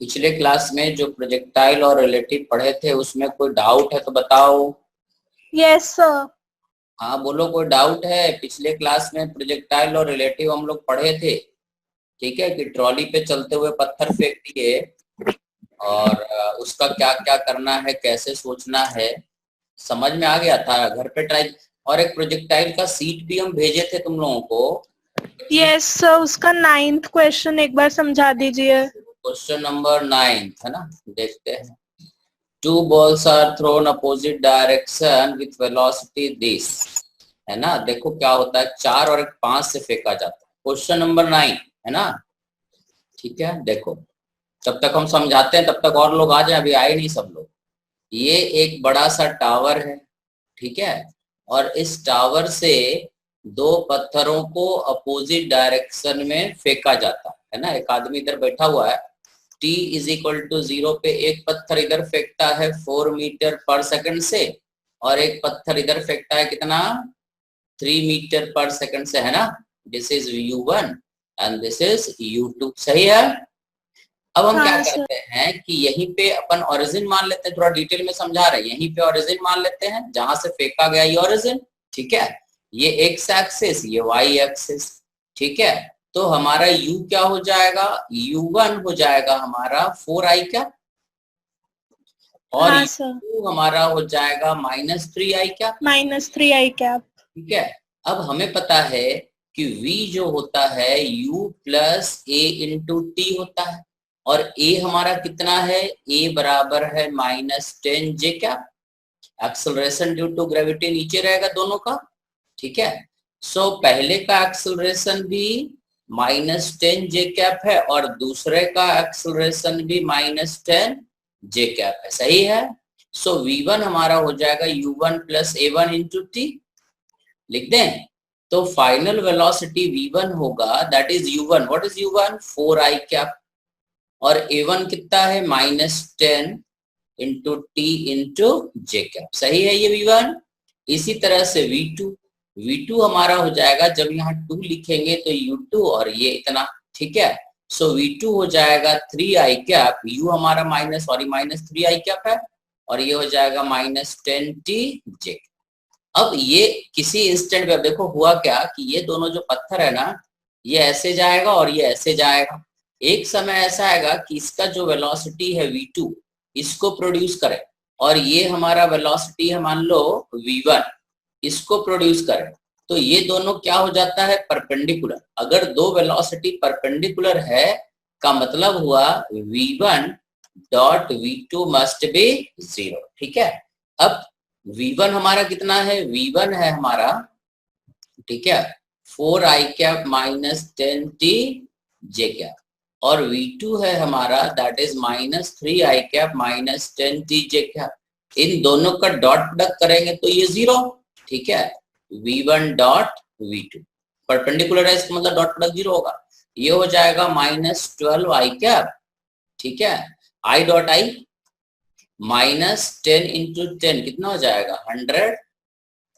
पिछले क्लास में जो प्रोजेक्टाइल और रिलेटिव पढ़े थे उसमें कोई डाउट है तो बताओ। Yes sir. हाँ बोलो, कोई डाउट है? पिछले क्लास में प्रोजेक्टाइल और रिलेटिव हम लोग पढ़े थे, ठीक है, कि ट्रॉली पे चलते हुए पत्थर फेंक दिए और उसका क्या क्या करना है, कैसे सोचना है, समझ में आ गया था? घर पे ट्राई। और एक प्रोजेक्टाइल का सीट भी हम भेजे थे तुम लोगों को। यस सर, उसका 9th क्वेश्चन एक बार समझा दीजिए। क्वेश्चन नंबर 9 है ना, देखते हैं। Two balls are thrown opposite direction with velocity this, है ना। देखो क्या होता है, 4 और एक 5 से फेंका जाता है। क्वेश्चन नंबर 9 है ना, ठीक है। देखो जब तक हम समझाते हैं तब तक और लोग आ जाए, अभी आए नहीं सब लोग। ये एक बड़ा सा टावर है, ठीक है, और इस टावर से दो पत्थरों को अपोजिट डायरेक्शन में फेंका जाता है ना। एक आदमी इधर बैठा हुआ है, t इज इक्वल टू 0 पे एक पत्थर इधर फेंकता है 4 मीटर पर सेकंड से, और एक पत्थर इधर फेंकता है कितना, 3 मीटर पर सेकंड से, है ना। This is u1 and this is u2, सही है। अब हम क्या हाँ सर। करते हैं कि यहीं पे अपन ओरिजिन मान लेते हैं, थोड़ा डिटेल में समझा रहे हैं। यहीं पे ओरिजिन मान लेते हैं जहां से फेंका गया ये ओरिजिन, ठीक है। ये एक्स एक्सिस, ये वाई एक्सिस, ठीक है। तो हमारा u क्या हो जाएगा, u1 हो जाएगा हमारा 4i क्या, और हाँ सर। u2 हमारा हो जाएगा -3i क्या, -3i कैप। ठीक है। अब हमें पता है कि v जो होता है u plus a into T होता है, और a हमारा कितना है, a बराबर है -10j क्या, एक्सेलरेशन ड्यू टू ग्रेविटी नीचे रहेगा दोनों का, ठीक है। सो पहले का एक्सेलरेशन भी -10j कैप है और दूसरे का एक्सेलरेशन भी -10j कैप है, सही है। सो v1 हमारा हो जाएगा u1 plus a1 into T, लिख दें। तो फाइनल वेलोसिटी v1 होगा, that is u1, what is u1, 4i cap, और a1 कितना है -10 इंटू टी इंटू जे कैप, सही है ये v1। इसी तरह से v2 हमारा हो जाएगा, जब यहाँ 2 लिखेंगे तो u2 और ये इतना, ठीक है। सो v2 हो जाएगा 3i कैप, u हमारा -3i कैप है, और ये हो जाएगा -10t जे। अब ये किसी इंस्टेंट पे, अब देखो हुआ क्या कि ये दोनों जो पत्थर है ना, ये ऐसे जाएगा और ये ऐसे जाएगा। एक समय ऐसा आएगा कि इसका जो वेलोसिटी है v2 इसको प्रोड्यूस करे, और ये हमारा वेलोसिटी है मान लो v1 इसको प्रोड्यूस करे। तो ये दोनों क्या हो जाता है, परपेंडिकुलर। अगर दो वेलोसिटी परपेंडिकुलर है का मतलब हुआ v1 dot v2 must be 0, ठीक है। अब v1 हमारा कितना है, v1 है हमारा, ठीक है, 4i cap -10t j cap, और v2 है हमारा that is -3i cap -10t j cap. इन दोनों का डॉट प्रोडक्ट करेंगे तो ये 0, ठीक है। v1 डॉट v2 परपेंडिकुलर है, इसका मतलब डॉट प्रोडक्ट 0 होगा। ये हो जाएगा -12i कैप, ठीक है, i डॉट i -10 इंटू 10 कितना हो जाएगा 100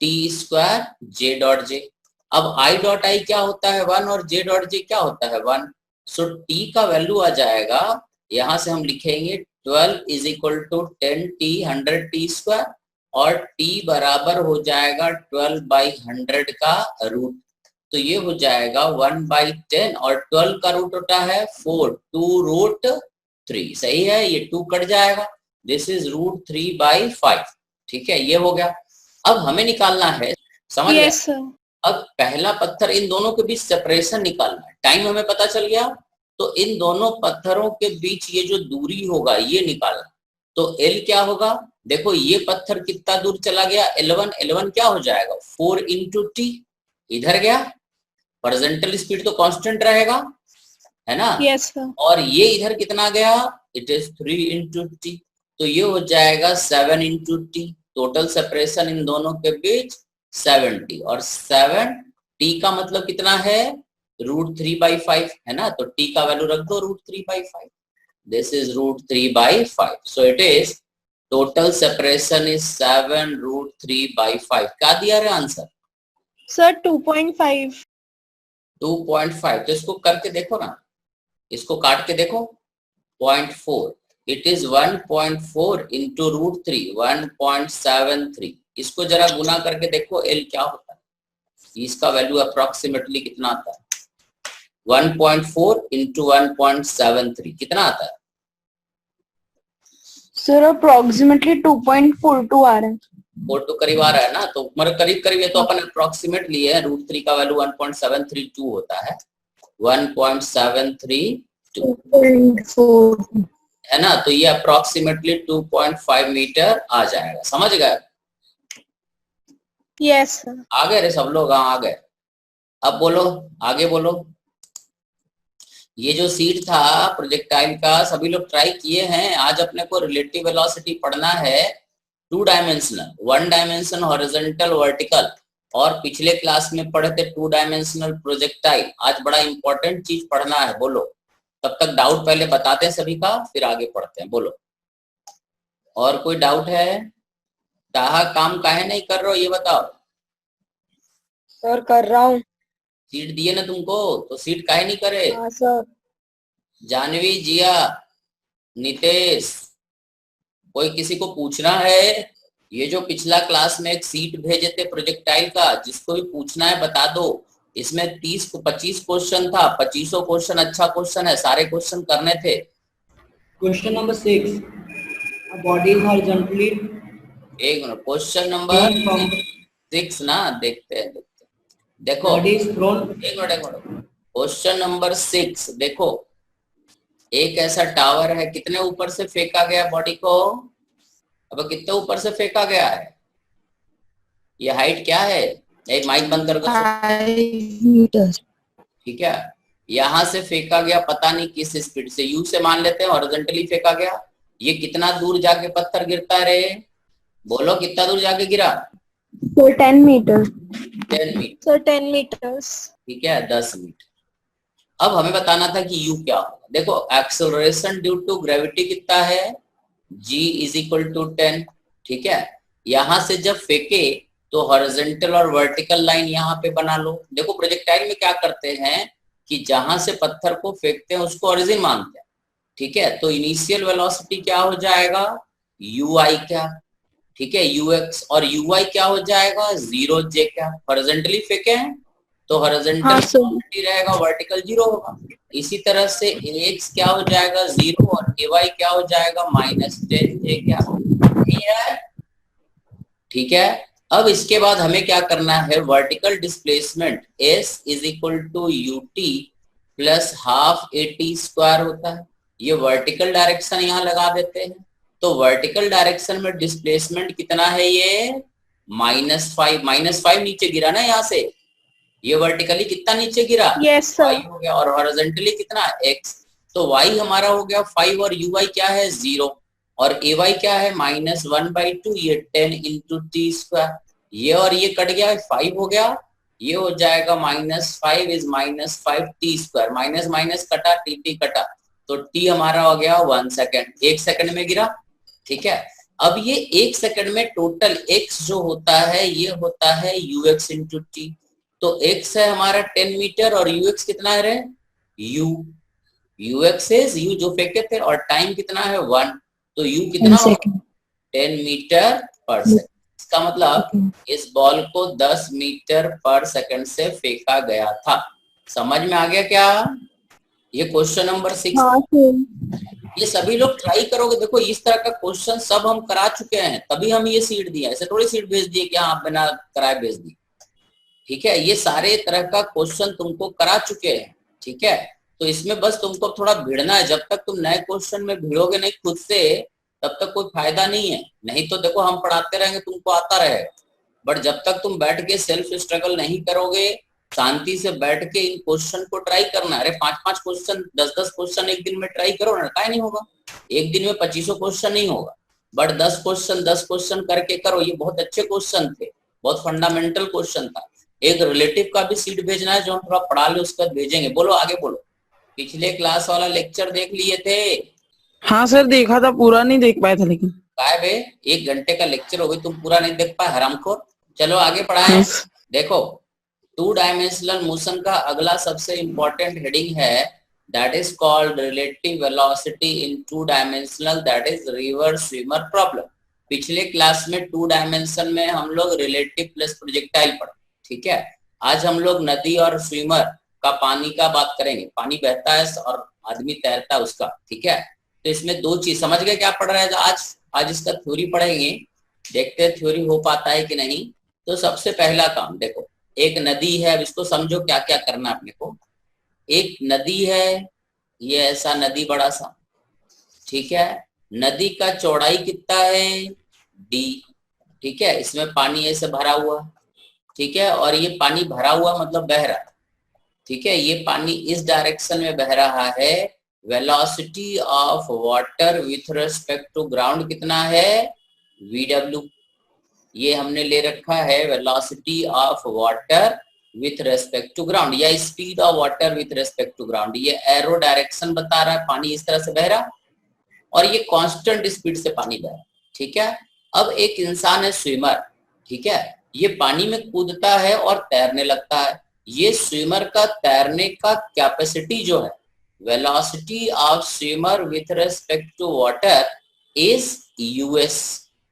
T square J dot J. अब आई डॉट आई क्या होता है 1 और जे डॉट जे क्या होता है 1। सो टी का वैल्यू आ जाएगा, यहां से हम लिखेंगे 12 is equal to 10t 100t square, और t बराबर हो जाएगा 12/100 का रूट। तो ये हो जाएगा 1/10, और 12 का रूट होता है 4, 2√3, सही है, ये 2 कट जाएगा। दिस इज √3/5, ठीक है, ये हो गया। अब हमें निकालना है, समझ गए। Yes sir. अब पहला पत्थर, इन दोनों के बीच सेपरेशन निकालना है, टाइम हमें पता चल गया। तो इन दोनों पत्थरों के बीच ये जो दूरी होगा ये निकालना। तो L क्या होगा, देखो ये पत्थर कितना दूर चला गया, L1 क्या हो जाएगा 4 इंटू टी, इधर गया, हॉरिजॉन्टल स्पीड तो कांस्टेंट रहेगा, है ना। Yes sir. और ये इधर कितना गया, इट इज 3 इंटू टी, तो ये हो जाएगा 7 इंटू टी। टोटल सेपरेशन इन दोनों के बीच 70, और 7t का मतलब कितना है √3/5, है ना। तो t का वैल्यू रख दो √3/5, this is √3/5। So it is total separation is 7 √3/5। क्या दिया रे आंसर सर 2.5। 2.5। तो इसको करके देखो ना, इसको काट के देखो, 0.4, इट इज 1.4 इंटू √3, 1.73। इसको जरा गुना करके देखो एल क्या होता है, इसका वैल्यू अप्रोक्सीमेटली कितना आता है? 1.4 इंटू 1.73 कितना आता है? सर अप्रोक्सीमेटली 2.42 आ रहा है। 4 तो करीब आ रहा है ना, तो मतलब करीब करीब ये तो अपन अप्रोक्सीमेट लिए है। √3 का वैल्यू 1.732 होता है, 1.732 है ना, तो ये अप्रोक्सीमेटली 2.5 मीटर आ जाएगा। समझ गए? Yes sir. आ गए रे सब लोग? हाँ आ गए। अब बोलो, आगे बोलो। ये जो सीट था प्रोजेक्टाइल का, सभी लोग ट्राई किए हैं? आज अपने को रिलेटिव वेलोसिटी पढ़ना है, 2 डायमेंशनल, 1 डायमेंशन हॉरिजॉन्टल वर्टिकल, और पिछले क्लास में पढ़े थे 2 डायमेंशनल प्रोजेक्टाइल। आज बड़ा इंपॉर्टेंट चीज पढ़ना है। बोलो, तब तक डाउट पहले बताते हैं सभी का, फिर आगे पढ़ते हैं। बोलो, और कोई डाउट है? ताहा काम काहे नहीं कर रहे हो ये बताओ। सर कर रहा हूँ। सीट दिए ना तुमको, तो सीट काहे नहीं करे? हाँ सर। जानवी, जिया, नितेश, कोई किसी को पूछना है? ये जो पिछला क्लास में एक सीट भेजे थे प्रोजेक्टाइल का, जिसको भी पूछना है बता दो। इसमें 30-25 क्वेश्चन था, 25 क्वेश्चन अच्छा क्वेश्चन है, सारे क्वेश्चन करने थे। Question number 6, body is horizontally. एक मिनट, क्वेश्चन नंबर 6 ना, देखते हैं देखो। Body is throne. एक मिनट क्वेश्चन नंबर 6 देखो। एक ऐसा टावर है, कितने ऊपर से फेंका गया बॉडी को? अब कितने ऊपर से फेंका गया है? ये हाइट क्या है? एक माइक बंद कर दो। 5 मीटर। ठीक है, यहां से फेंका गया, पता नहीं किस स्पीड से, यू से मान लेते हैं हॉरिजॉन्टली फेंका गया। ये कितना दूर जाके पत्थर गिरता है रे? बोलो, कितना दूर जाके गिरा? 10 मीटर। 10 मीटर। Sir 10 metres. ठीक है, 10 मीटर। अब हमें बताना था कि यू क्या होगा। देखो, एक्सेलरेशन ड्यू टू ग्रेविटी कितना है? g is equal to 10। ठीक है, यहां से जब फेंके तो हॉरिजॉन्टल और वर्टिकल लाइन यहाँ पे बना लो। देखो, प्रोजेक्टाइल में क्या करते हैं कि जहां से पत्थर को फेंकते हैं उसको ओरिजिन मानते हैं। ठीक है, तो इनिशियल वेलोसिटी क्या हो जाएगा? ui क्या। ठीक है, ux, और ui क्या हो जाएगा? 0j क्या। हॉरिजॉन्टली फेंके हैं तो हॉरिजॉन्टल वेलोसिटी रहेगा, वर्टिकल 0 होगा। इसी तरह से ax क्या हो जाएगा? 0, और ay क्या हो जाएगा? -10j क्या। ठीक है, अब इसके बाद हमें क्या करना है? Vertical displacement s is equal to ut plus half at² होता है। ये वर्टिकल डायरेक्शन यहाँ लगा देते हैं, तो वर्टिकल डायरेक्शन में डिस्प्लेसमेंट कितना है? ये -5 नीचे गिरा ना यहाँ से। ये वर्टिकली कितना नीचे गिरा? Yes sir. y हो गया, और हॉरिजॉन्टली कितना? x। तो y हमारा हो गया 5, और ui क्या है? 0, और ay क्या है? -1/2। ये 10 इंटू t²। ये और ये कट गया, 5 हो गया। ये हो जाएगा -5 इज -5 t²। माइनस माइनस कटा, टी कटा, तो t हमारा हो गया 1 सेकेंड। 1 सेकेंड में गिरा। ठीक है, अब ये 1 सेकेंड में टोटल x जो होता है ये होता है ux इंटू t। तो x है हमारा 10 मीटर, और ux कितना है रे? ux इज u जो फेंके थे, और टाइम कितना है? 1, तो u कितना होगा? 10 मीटर पर सेकंड। इसका मतलब इस बॉल को 10 मीटर पर सेकंड से फेंका गया था। समझ में आ गया क्या? ये क्वेश्चन नंबर 6। हाँ, ये सभी लोग ट्राई करोगे। देखो, इस तरह का क्वेश्चन सब हम करा चुके हैं, तभी हम ये सीट दिया। ऐसे थोड़ी सीट भेज दिए कि आप बिना कराए भेज दी। ठीक है, ये सारे तरह का क्वेश्चन तुमको करा चुके हैं। ठीक है, तो इसमें बस तुमको थोड़ा भिड़ना है। जब तक तुम नए क्वेश्चन में भिड़ोगे नहीं खुद से, तब तक कोई फायदा नहीं है। नहीं तो देखो, हम पढ़ाते रहेंगे, तुमको आता रहेगा, बट जब तक तुम बैठ के सेल्फ स्ट्रगल नहीं करोगे, शांति से बैठ के इन क्वेश्चन को ट्राई करना। अरे 5-5 क्वेश्चन, 10-10 क्वेश्चन एक दिन में ट्राई करो ना, क्या नहीं होगा। एक दिन में 25 क्वेश्चन नहीं होगा, बट 10 क्वेश्चन करके करो। ये बहुत अच्छे क्वेश्चन थे, बहुत फंडामेंटल क्वेश्चन था। एक रिलेटिव का भी सीट भेजना है, जो हम थोड़ा पढ़ा ले, उसका भेजेंगे। बोलो, आगे बोलो। पिछले क्लास वाला लेक्चर देख लिए थे? हाँ सर, देखा था, पूरा नहीं देख पाया था लेकिन। काय बे, 1 घंटे का लेक्चर हो गई, तुम पूरा नहीं देख पाए, हरामखोर। चलो आगे पढ़ाएं। देखो, 2 डायमेंशनल मोशन का अगला सबसे इंपॉर्टेंट हेडिंग है that is called relative velocity in 2-dimensional, that is river swimmer problem. पिछले क्लास में 2 डायमेंशन में हम लोग रिलेटिव प्लस प्रोजेक्टाइल पढ़े, ठीक है। आज हम लोग नदी और स्विमर का पानी का बात करेंगे, पानी बहता है और आदमी तैरता है उसका, ठीक है। तो इसमें दो चीज समझ गए क्या पढ़ रहे हैं आज इसका थ्योरी पढ़ेंगे, देखते हैं थ्योरी हो पाता है कि नहीं। तो सबसे पहला काम देखो, एक नदी है, अब इसको समझो क्या क्या करना है अपने को। एक नदी है, ये ऐसा नदी बड़ा सा, ठीक है। नदी का चौड़ाई कितना है, d, ठीक है। इसमें पानी ऐसे भरा हुआ, ठीक है, और ये पानी भरा हुआ मतलब बह रहा है, ठीक है। ये पानी इस डायरेक्शन में बह रहा है। Velocity of water with respect to ground कितना है, vw। ये हमने ले रखा है velocity of water with respect to ground या speed of water with respect to ground. ये एरो डायरेक्शन बता रहा है, पानी इस तरह से बह रहा और ये कांस्टेंट स्पीड से पानी बह रहा, ठीक है। अब एक इंसान है स्विमर, ठीक है, ये पानी में कूदता है और तैरने लगता है। ये स्विमर का तैरने का कैपेसिटी जो है, velocity of swimmer with respect to water is us,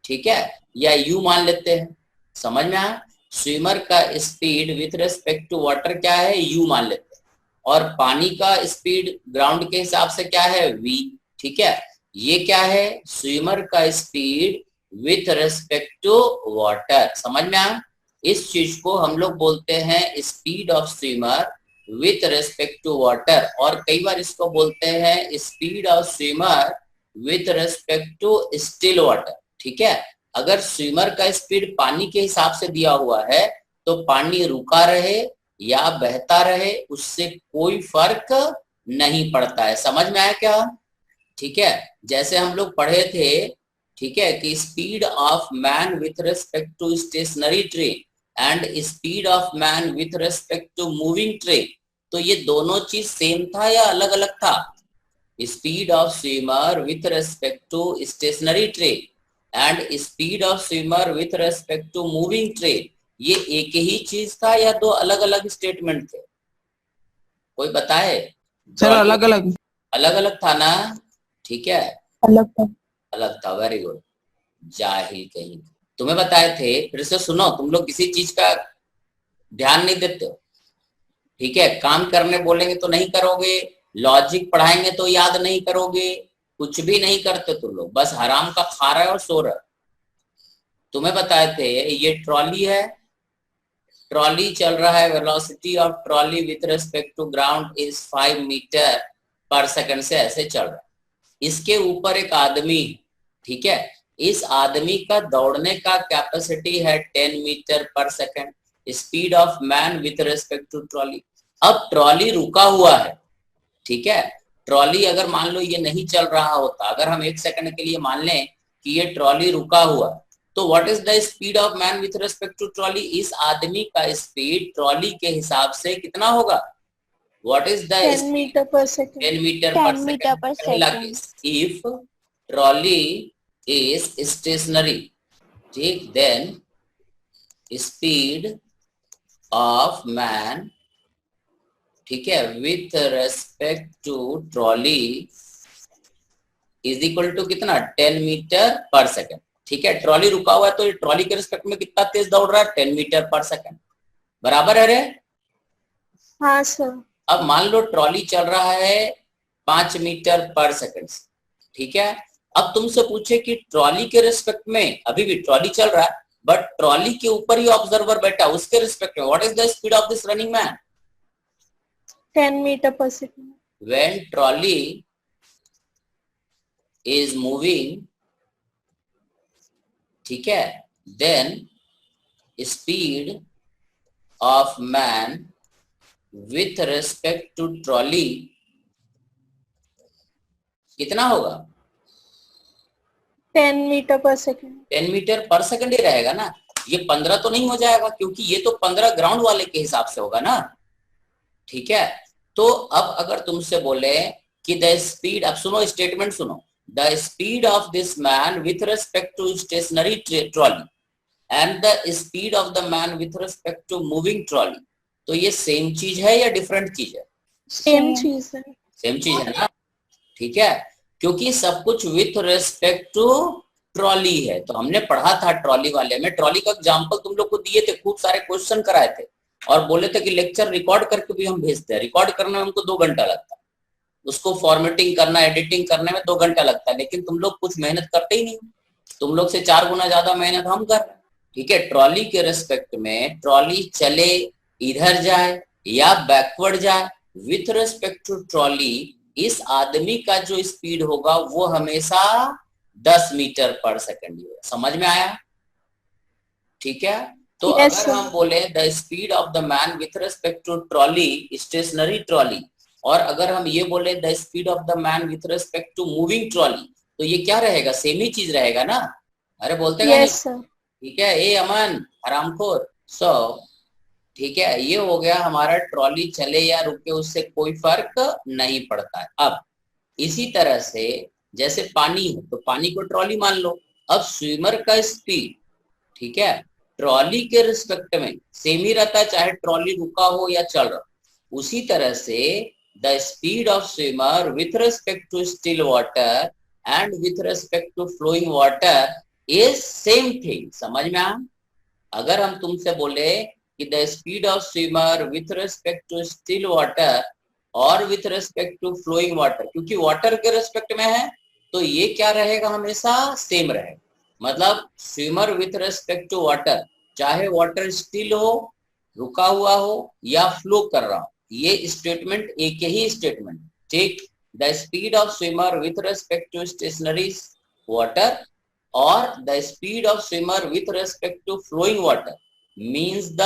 ठीक है, या u मान लेते हैं, समझ में आया। स्विमर का speed with respect to water क्या है, u मान लेते हैं, और पानी का स्पीड ग्राउंड के हिसाब से क्या है, v, ठीक है। ये क्या है, स्विमर का speed with respect to water, समझ में आया। इस चीज को हम लोग बोलते हैं speed of swimmer with respect to water, और कई बार इसको बोलते हैं speed of swimmer with respect to still water, ठीक है। अगर स्विमर का स्पीड पानी के हिसाब से दिया हुआ है तो पानी रुका रहे या बहता रहे उससे कोई फर्क नहीं पड़ता है, समझ में आया क्या, ठीक है। जैसे हम लोग पढ़े थे, ठीक है, कि speed of man with respect to stationary train and speed of man with respect to moving train, तो ये दोनों चीज सेम था या अलग अलग था। Speed of swimmer with respect to stationary train and speed of swimmer with respect to moving train, ये एक ही चीज था या दो अलग अलग स्टेटमेंट थे, कोई बताए। सर अलग अलग अलग अलग था ना, ठीक है, अलग था, वेरी गुड। जाहिल कहीं, तुम्हें बताए थे, फिर से सुनो, तुम लोग किसी चीज का ध्यान नहीं देते हो, ठीक है। काम करने बोलेंगे तो नहीं करोगे, लॉजिक पढ़ाएंगे तो याद नहीं करोगे, कुछ भी नहीं करते तुम लोग, बस हराम का खा रहे और सो रहे। तुम्हें बताए थे ये ट्रॉली है, ट्रॉली चल रहा है, velocity of trolley with respect to ground is 5 metre पर सेकंड से ऐसे चल रहा है। इसके ऊपर एक आदमी, ठीक है, इस आदमी का दौड़ने का कैपेसिटी है 10 मीटर पर second, speed of man with respect to trolley. अब ट्रॉली रुका हुआ है, ठीक है। ट्रॉली अगर मान लो ये नहीं चल रहा होता, अगर हम 1 सेकंड के लिए मान लें कि ये ट्रॉली रुका हुआ, तो what is the speed of man with respect to trolley, इस आदमी का स्पीड ट्रॉली के हिसाब से कितना होगा, व्हाट इज द 10 मीटर पर सेकंड, 10 मीटर पर second. If trolley is stationary, ठीक, देन स्पीड ऑफ मैन, ठीक है, with respect to trolley is equal to कितना, 10 मीटर पर सेकंड, ठीक है। ट्रॉली रुका हुआ है तो ट्रॉली के रिस्पेक्ट में कितना तेज दौड़ रहा है, 10 मीटर पर सेकंड, बराबर है रे। हाँ सर। अब मान लो ट्रॉली चल रहा है 5 मीटर पर सेकंड, ठीक है। अब तुमसे पूछे कि ट्रॉली के रिस्पेक्ट में, अभी भी ट्रॉली चल रहा है बट ट्रॉली के ऊपर ही ऑब्जर्वर बैठा, उसके रिस्पेक्ट में what is the speed of this running man, 10 metre पर second. when trolley is moving, ठीक है, then speed of man with respect to trolley कितना होगा, 10 मीटर पर सेकंड। 10 मीटर पर सेकंड ही रहेगा ना, ये 15 तो नहीं हो जाएगा क्योंकि ये तो 15 ग्राउंड वाले के हिसाब से होगा ना, ठीक है। तो अब अगर तुमसे बोले कि द स्पीड, अब सुनो स्टेटमेंट सुनो, the speed of this man with respect to stationary trolley and the speed of the man with respect to moving trolley, तो ये सेम चीज है या डिफरेंट चीज है, सेम चीज है, सेम चीज है ना, ठीक है, क्योंकि सब कुछ विथ रेस्पेक्ट टू ट्रॉली है। तो हमने पढ़ा था ट्रॉली वाले में, ट्रॉली का एग्जाम्पल तुम लोग को दिए थे, खूब सारे क्वेश्चन कराए थे और बोले थे कि लेक्चर रिकॉर्ड करके भी हम भेजते हैं। रिकॉर्ड करने में हमको 2 घंटा लगता है, उसको फॉर्मेटिंग करना, एडिटिंग करने में 2 घंटा लगता है, लेकिन तुम लोग कुछ मेहनत करते ही नहीं, तुम लोग से 4 गुना ज्यादा मेहनत हम कर रहे हैं, ठीक है। ट्रॉली के रेस्पेक्ट में ट्रॉली चले, इधर जाए या बैकवर्ड जाए, विथ रेस्पेक्ट टू ट्रॉली इस आदमी का जो स्पीड होगा वो हमेशा 10 मीटर पर सेकंड होगा। समझ में आया, ठीक है। तो Yes, अगर हम बोले the speed of the man with respect to trolley, stationary trolley, और अगर हम ये बोले the speed of the man with respect to moving trolley, तो ये क्या रहेगा, सेम ही चीज रहेगा ना। अरे बोलते हैं yes sir. ठीक है, ए अमन हरामखोर। सो ठीक है, ये हो गया हमारा ट्रॉली चले या रुके उससे कोई फर्क नहीं पड़ता है। अब इसी तरह से जैसे पानी है तो पानी को ट्रॉली मान लो। अब स्विमर का स्पीड, ठीक है, ट्रॉली के रिस्पेक्ट में सेम ही रहता है, चाहे ट्रॉली रुका हो या चल रहा। उसी तरह से the speed of swimmer with respect to still water and with respect to flowing water is same thing. समझ में आ? अगर हम तुमसे बोले कि the speed of swimmer with respect to still water और with respect to flowing water, क्योंकि वाटर के रेस्पेक्ट में है तो ये क्या रहेगा, हमेशा सेम रहेगा। मतलब swimmer with respect to water, चाहे वाटर स्टिल हो, रुका हुआ हो या फ्लो कर रहा हो, ये स्टेटमेंट एक ही स्टेटमेंट, ठीक। The speed of swimmer with respect to stationary water और the speed of swimmer with respect to flowing water means the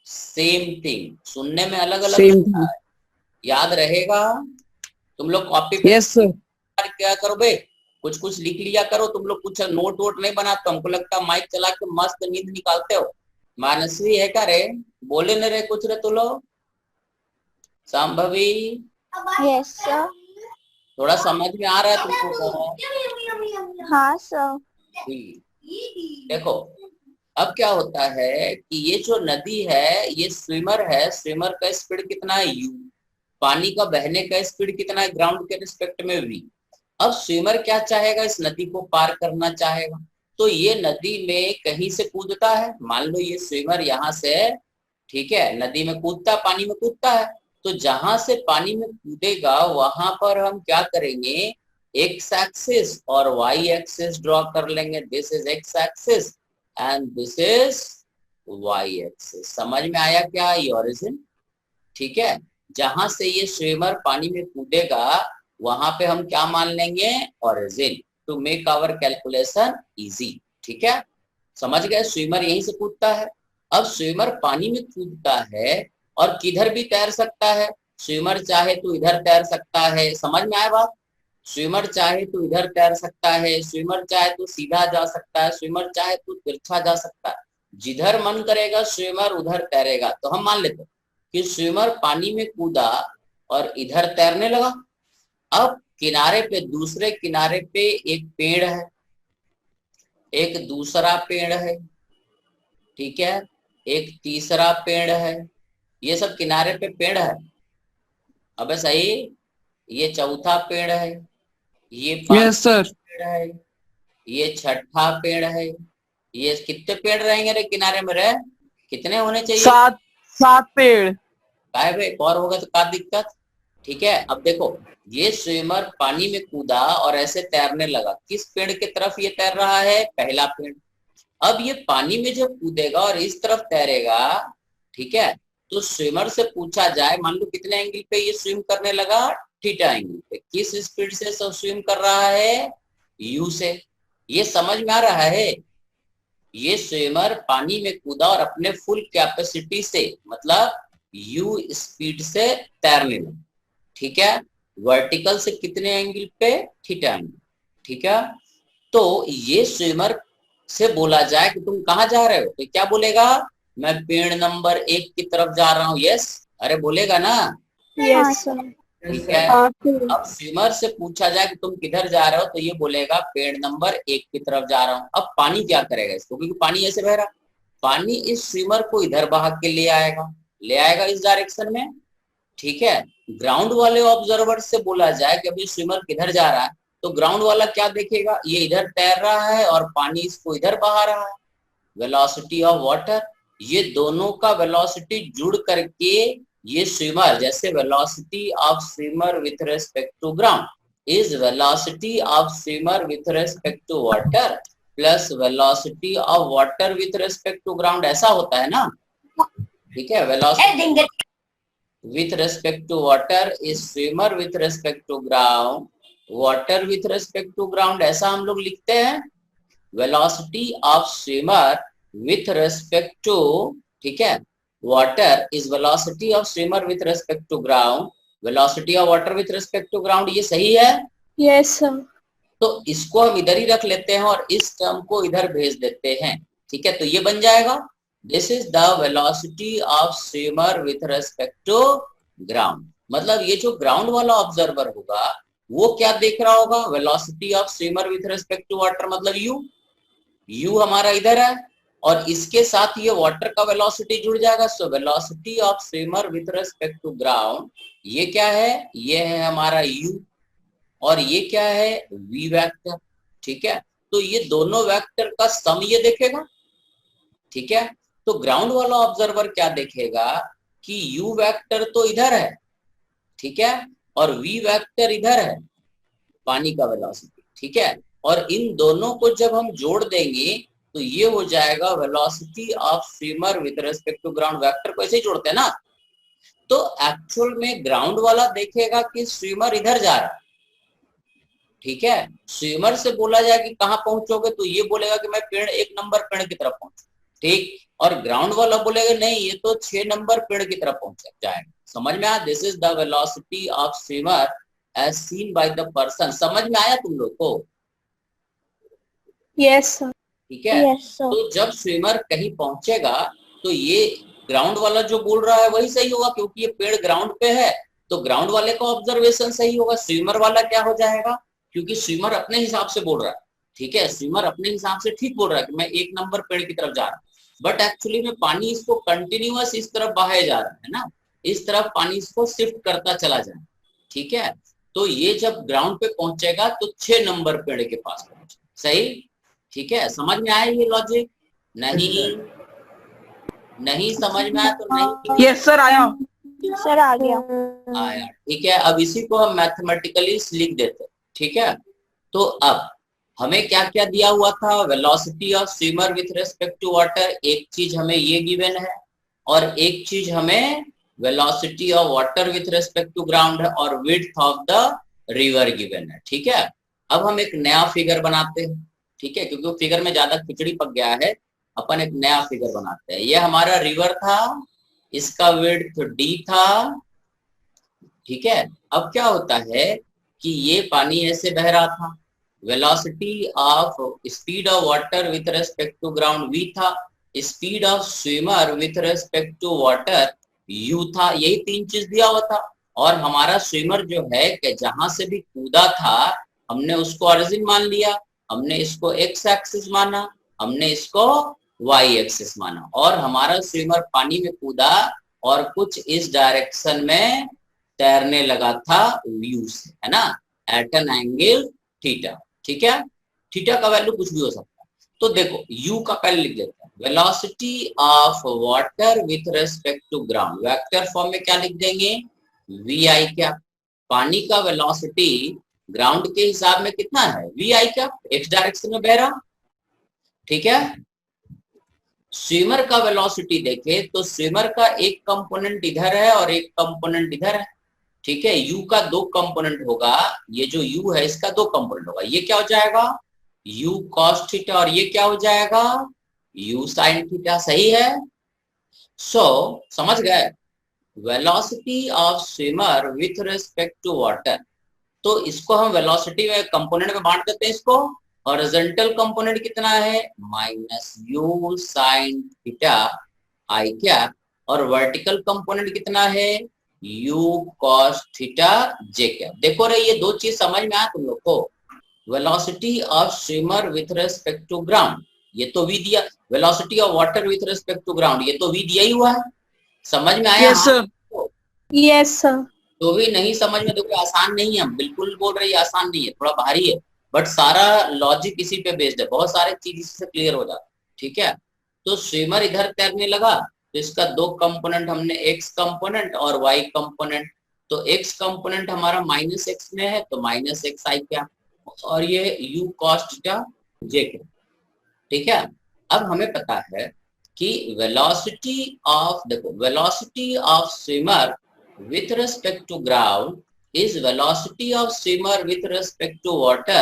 same thing. सुनने में अलग अलग लगता है, याद रहेगा। तुम लोग कॉपी पे यस सर। क्या करो बे, कुछ कुछ लिख लिया करो। तुम लोग कुछ नोट वोट नहीं बनाते, हमको लगता है माइक चला के मस्त नींद निकालते हो। मानसी है क्या रे, बोले न रे कुछ रे तू लोग। Shambhavi, yes sir. थोड़ा समझ में आ रहा है तुमको? हाँ सर। देखो अब क्या होता है कि ये जो नदी है ये स्विमर है, स्विमर का स्पीड कितना है u, पानी का बहने का स्पीड कितना है ग्राउंड के रिस्पेक्ट में v। अब स्विमर क्या चाहेगा, इस नदी को पार करना चाहेगा, तो ये नदी में कहीं से कूदता है। मान लो ये स्विमर यहाँ से, ठीक है, नदी में कूदता है, पानी में कूदता है, तो जहां से पानी में कूदेगा वहां पर हम क्या करेंगे, एक्स एक्सिस और वाई एक्सिस ड्रॉ कर लेंगे। This is X axis and this is Y axis. समझ में आया क्या, ये ओरिजिन, ठीक है। जहां से ये स्विमर पानी में कूदेगा वहां पे हम क्या मान लेंगे, origin, to make our calculation easy, ठीक है। समझ गए, स्विमर यहीं से कूदता है। अब स्विमर पानी में कूदता है और किधर भी तैर सकता है। स्विमर चाहे तो इधर तैर सकता है, समझ में आया बात। स्विमर चाहे तो इधर तैर सकता है, स्विमर चाहे तो सीधा जा सकता है, स्विमर चाहे तो तिरछा जा सकता है। जिधर मन करेगा स्विमर उधर तैरेगा। तो हम मान लेते हैं कि स्विमर पानी में कूदा और इधर तैरने लगा। अब किनारे पे, दूसरे किनारे पे एक पेड़ है, एक दूसरा पेड़ है, ठीक है, एक तीसरा पेड़ है, ये सब किनारे पे पेड़ है। अब सही, ये चौथा पेड़ है, ये पांचवा पेड़ है, ये छठा पेड़ है। ये कितने पेड़ रहेंगे रे किनारे में रे, कितने होने चाहिए? 7 पेड़। काय भाई और होगा तो क्या दिक्कत, ठीक है। अब देखो ये स्विमर पानी में कूदा और ऐसे तैरने लगा, किस पेड़ की तरफ ये तैर रहा है, पहला पेड़। अब ये पानी में जब कूदेगा और इस तरफ तैरेगा, ठीक है, तो स्विमर से पूछा जाए, मान लो कितने एंगल पे ये स्विम करने लगा, थीटा एंगल पे। किस स्पीड से सब स्विम कर रहा है, u से। ये समझ में आ रहा है, ये स्विमर पानी में कूदा और अपने फुल कैपेसिटी से, मतलब u स्पीड से तैरने लगा, ठीक है। वर्टिकल से कितने एंगल पे, थीटा एंगल, ठीक है। तो ये स्विमर से बोला जाए कि तुम कहाँ जा रहे हो, तो क्या बोलेगा, मैं पेड़ नंबर 1 की तरफ जा रहा हूँ। यस, अरे बोलेगा ना, यस ठीक है। अब स्विमर से पूछा जाए कि तुम किधर जा रहे हो, तो ये बोलेगा पेड़ नंबर 1 की तरफ जा रहा हूँ। अब पानी क्या करेगा इसको, क्योंकि पानी ऐसे बह रहा, पानी इस स्विमर को इधर बहा के ले आएगा इस डायरेक्शन में, ठीक है। ग्राउंड वाले ऑब्जर्वर से बोला जाए कि अभी स्विमर किधर जा रहा है, तो ग्राउंड वाला क्या देखेगा, ये इधर तैर रहा है और पानी इसको इधर बहा रहा है। वेलोसिटी ऑफ वाटर, ये दोनों का वेलोसिटी जुड़ करके ये स्विमर, जैसे velocity of swimmer with respect to ground is velocity of swimmer with respect to water plus velocity of water with respect to ground, ऐसा होता है ना। ठीक है, velocity with respect to water is swimmer with respect to ground, water with respect to ground, ऐसा हम लोग लिखते हैं। velocity of swimmer with respect to, ठीक है, water is velocity of swimmer with respect to ground, velocity of water with respect to ground, ये सही है। Yes sir. तो इसको हम इधर ही रख लेते हैं और इस टर्म को इधर भेज देते हैं। ठीक है, तो ये बन जाएगा This is the velocity of swimmer with respect to ground। मतलब ये जो ग्राउंड वाला ऑब्जर्वर होगा वो क्या देख रहा होगा, velocity of swimmer with respect to water, मतलब u हमारा इधर है और इसके साथ ये वाटर का वेलोसिटी जुड़ जाएगा। So velocity of swimmer with respect to ground, ये क्या है, ये है हमारा u और ये क्या है v वेक्टर। ठीक है, तो ये दोनों वेक्टर का सम ये देखेगा। ठीक है, तो ग्राउंड वाला ऑब्जर्वर क्या देखेगा कि u वेक्टर तो इधर है, ठीक है, और v वेक्टर इधर है, पानी का वेलोसिटी। ठीक है, और इन दोनों को जब हम जोड़ देंगे तो ये हो जाएगा velocity of swimmer with respect to ground. Vector को ऐसे ही जोड़ते हैं ना, तो एक्चुअल में ग्राउंड वाला देखेगा कि स्विमर इधर जा रहा है। ठीक है, स्विमर से बोला जाए कि कहाँ पहुंचोगे, तो ये बोलेगा कि मैं पेड़ 1 नंबर पेड़ की तरफ पहुंचू। ठीक, और ग्राउंड वाला बोलेगा नहीं, ये तो 6 नंबर पेड़ की तरफ पहुंच जाएगा। समझ में आया, this is the velocity of swimmer as seen by the person. समझ में आया तुम लोग को? Yes sir. ठीक है, तो जब स्विमर कहीं पहुंचेगा तो ये ग्राउंड वाला जो बोल रहा है वही सही होगा, क्योंकि ये पेड़ ग्राउंड पे है तो ग्राउंड वाले का ऑब्जर्वेशन सही होगा। स्विमर वाला क्या हो जाएगा, क्योंकि स्विमर अपने हिसाब से बोल रहा है। ठीक है, स्विमर अपने हिसाब से ठीक बोल रहा है कि मैं 1 नंबर पेड़ की तरफ जा रहा हूँ, बट एक्चुअली में पानी इसको कंटिन्यूअस इस तरफ बहाया जा रहा है ना, इस तरफ पानी इसको शिफ्ट करता चला जाए। ठीक है, तो ये जब ग्राउंड पे पहुंचेगा तो 6 नंबर पेड़ के पास पहुंचे। सही, ठीक है, समझ में आया ये लॉजिक? नहीं समझ में आया तो नहीं। यस सर, आया सर, आ गया। आया, ठीक है। अब इसी को हम मैथमेटिकली लिख देते हैं। ठीक है, तो अब हमें क्या क्या दिया हुआ था, velocity of swimmer with respect to water, एक चीज हमें ये गिवन है और एक चीज हमें velocity of water with respect to ground है और width of the river given है। ठीक है, अब हम एक नया फिगर बनाते हैं। ठीक है, क्योंकि फिगर में ज्यादा खिचड़ी पक गया है, अपन एक नया फिगर बनाते हैं। ये हमारा रिवर था, इसका विड्थ d था। ठीक है, अब क्या होता है कि ये पानी ऐसे बह रहा था, velocity of speed of water with respect to ground v था, speed of swimmer with respect to water u था। यही 3 चीज दिया हुआ था और हमारा स्विमर जो है कि जहां से भी कूदा था हमने उसको ऑरिजिन मान लिया, हमने इसको x एक्सिस माना, हमने इसको y एक्सिस माना और हमारा स्विमर पानी में कूदा और कुछ इस डायरेक्शन में तैरने लगा था व्यू से, है ना, एट एन एंगल थीटा। ठीक है, थीटा का वैल्यू कुछ भी हो सकता है। तो देखो u का पहले लिख लेते हैं, velocity of water with respect to ground, vector form में क्या लिख देंगे, vi क्या, पानी का वेलोसिटी ग्राउंड के हिसाब में कितना है, vi क्या, x डायरेक्शन में बह रहा। ठीक है, स्विमर का वेलोसिटी देखे तो स्विमर का एक कंपोनेंट इधर है और एक कंपोनेंट इधर है। ठीक है, u का 2 कंपोनेंट होगा, ये जो u है इसका 2 कंपोनेंट होगा, ये क्या हो जाएगा u cos थीटा और ये क्या हो जाएगा u sin थीटा। सही है, सो समझ गए, velocity of swimmer with respect to water, तो इसको हम वेलोसिटी में कंपोनेंट में बांट देते हैं इसको। हॉरिजॉन्टल कंपोनेंट कितना है -u sin theta i cap और वर्टिकल कंपोनेंट कितना है u cos theta j cap. देखो रे ये 2 चीज समझ में आया तुम लोग को, velocity of swimmer with respect to ground ये तो v दिया, velocity of water with respect to ground ये तो v दिया ही हुआ है। समझ में आया? yes, yes sir. तो भी नहीं समझ में, देखो आसान नहीं है, हम बिल्कुल बोल रहे हैं आसान नहीं है, थोड़ा भारी है, बट सारा लॉजिक इसी पे बेस्ड है, बहुत सारे चीज इससे क्लियर हो जाता है। ठीक है, तो स्विमर इधर तैरने लगा, तो इसका दो कंपोनेंट हमने एक्स कंपोनेंट और वाई कंपोनेंट, तो एक्स कंपोनेंट हमारा माइनस एक्स में है, तो माइनस एक्स आई क्या, और ये यू कॉस थीटा जे क्या। ठीक है, अब हमें पता है कि वेलोसिटी ऑफ, देखो velocity of swimmer with respect to ground is velocity of swimmer with respect to water,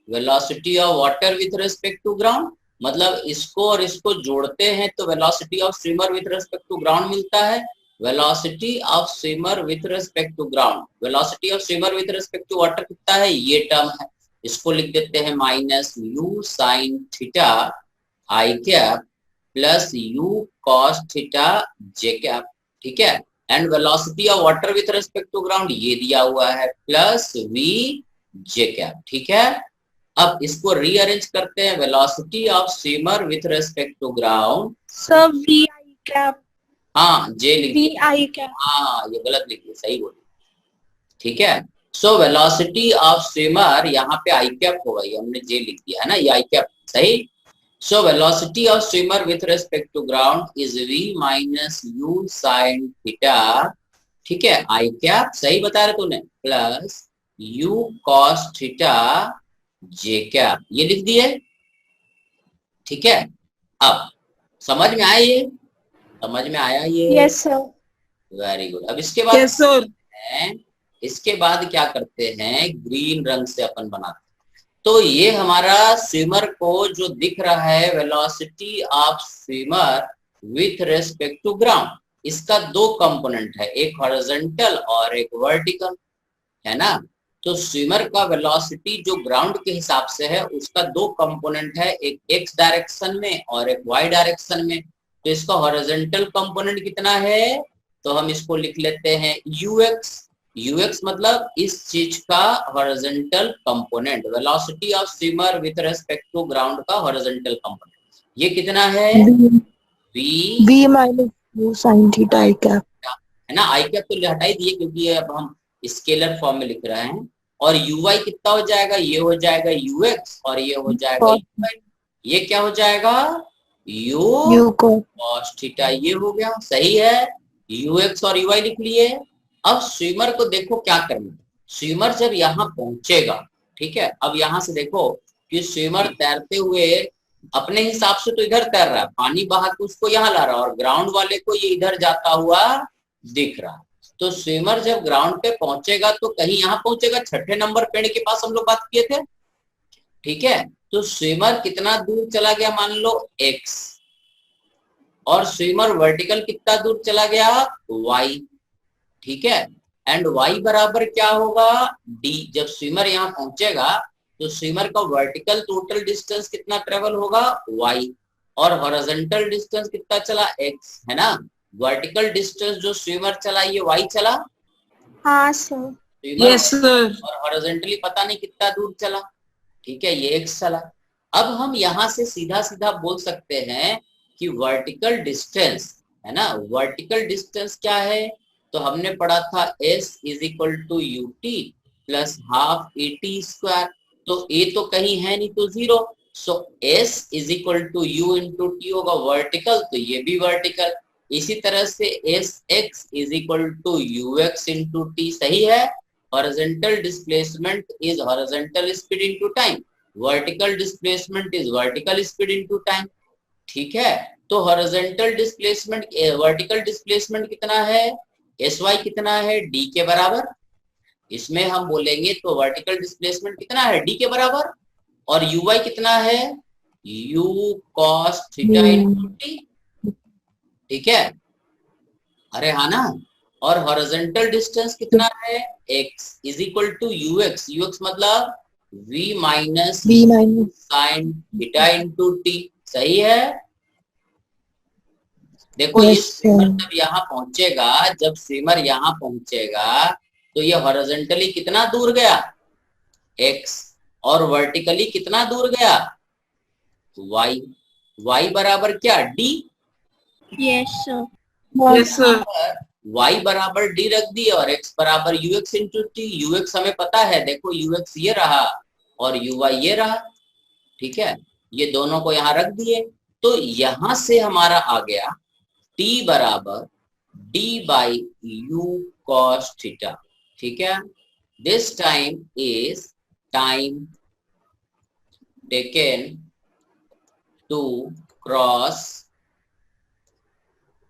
velocity of water with respect to ground, मतलब इसको और इसको जोड़ते हैं तो velocity of swimmer with respect to ground मिलता है, velocity of swimmer with respect to ground, velocity of swimmer with respect to water कितना है, ये टर्म है, इसको लिख देते हैं minus u sine theta i cap plus u cos theta j cap. ठीक है, and velocity of water with respect to ground ये दिया हुआ है प्लस वी जे कैप। ठीक है, अब इसको रीअरेंज करते हैं, velocity of swimmer with respect to ground sir v i cap, हाँ जे लिख वी आई कैप, हाँ ये गलत लिखिए, सही बोलिए। ठीक है, सो वेलोसिटी ऑफ स्विमर, यहाँ पे आई कैप होगा, ये हमने जे लिख दिया है ना, ये आई कैप सही। So velocity of swimmer with respect to ground is v minus u sin theta, ठीक है, आई कैप सही बता रहे तूने, plus u cos theta j cap, ये लिख दिए। ठीक है, अब समझ में आया ये, समझ में आया ये, यस सर। Very good. अब इसके बाद यस सर। इसके बाद क्या करते हैं, ग्रीन रंग से अपन बनाते हैं, तो ये हमारा स्विमर को जो दिख रहा है velocity of swimmer with respect to ground, इसका दो कंपोनेंट है, एक हॉरिजॉन्टल और एक वर्टिकल, है ना। तो स्विमर का वेलोसिटी जो ग्राउंड के हिसाब से है उसका दो कंपोनेंट है, एक एक्स डायरेक्शन में और एक वाई डायरेक्शन में। तो इसका हॉरिजॉन्टल कंपोनेंट कितना है, तो हम इसको लिख लेते हैं यूएक्स, यूएक्स मतलब इस चीज का horizontal component, velocity of swimmer with respect to ground का हॉरिजॉन्टल कंपोनेंट, ये कितना है v minus u sine theta i cap, है ना। आई कैप तो हटाई दिए क्योंकि अब हम स्केलर फॉर्म में लिख रहे हैं, और ui कितना हो जाएगा, ये हो जाएगा ux और ये हो जाएगा ui, ये क्या हो जाएगा u cos थीटा, ये हो गया सही है, ux और ui लिख लिए। अब स्विमर को देखो क्या करना, स्विमर जब यहाँ पहुंचेगा, ठीक है, अब यहाँ से देखो कि स्विमर तैरते हुए अपने हिसाब से तो इधर तैर रहा है, पानी बहा के उसको यहाँ ला रहा है, और ग्राउंड वाले को ये इधर जाता हुआ दिख रहा है। तो स्विमर जब ग्राउंड पे पहुंचेगा तो कहीं यहाँ पहुंचेगा, छठे नंबर पेड़ के पास हम लोग बात किए थे। ठीक है, तो स्विमर कितना दूर चला गया, मान लो x, और स्विमर वर्टिकल कितना दूर चला गया y। ठीक है, एंड y बराबर क्या होगा d, जब स्विमर यहाँ पहुंचेगा तो स्विमर का वर्टिकल टोटल डिस्टेंस कितना ट्रेवल होगा y, और हॉरिजॉन्टल डिस्टेंस कितना चला x, है ना। वर्टिकल डिस्टेंस जो स्विमर चला ये y चला, हाँ सर, यस सर, और हॉरिजॉन्टली पता नहीं कितना दूर चला, ठीक है, ये x चला। अब हम यहाँ से सीधा सीधा बोल सकते हैं कि वर्टिकल डिस्टेंस, है ना, वर्टिकल डिस्टेंस क्या है, तो हमने पढ़ा था s is equal to u t plus half a t square, तो a तो कहीं है नहीं तो zero, so s is equal to u into t होगा वर्टिकल, तो ये भी वर्टिकल। इसी तरह से s x is equal to u x into t, सही है। Horizontal displacement is horizontal speed into time, vertical displacement is vertical speed into time. ठीक है, तो हॉरिजॉन्टल डिस्प्लेसमेंट, वर्टिकल डिस्प्लेसमेंट कितना है, एस वाई कितना है, डी के बराबर, इसमें हम बोलेंगे तो वर्टिकल डिस्प्लेसमेंट कितना है, डी के बराबर, और यू वाई कितना है, you cos theta into T. ठीक है, अरे हाँ ना, और हॉरिजॉन्टल डिस्टेंस कितना है, x is equal to u x, u x मतलब v minus sine theta into t, सही है। देखो ये स्विमर जब यहाँ पहुंचेगा, जब स्विमर यहाँ पहुंचेगा तो ये हॉरिजॉन्टली कितना दूर गया x, और वर्टिकली कितना दूर गया y, y बराबर क्या d, yes sir, yes sir, y बराबर d रख दिए और x बराबर ux इंटू टी। ux हमें पता है, देखो ux ये रहा और uy ये रहा, ठीक है, ये दोनों को यहाँ रख दिए। तो यहां से हमारा आ गया t बराबर d by u cos theta, ठीक है। This time is time taken to cross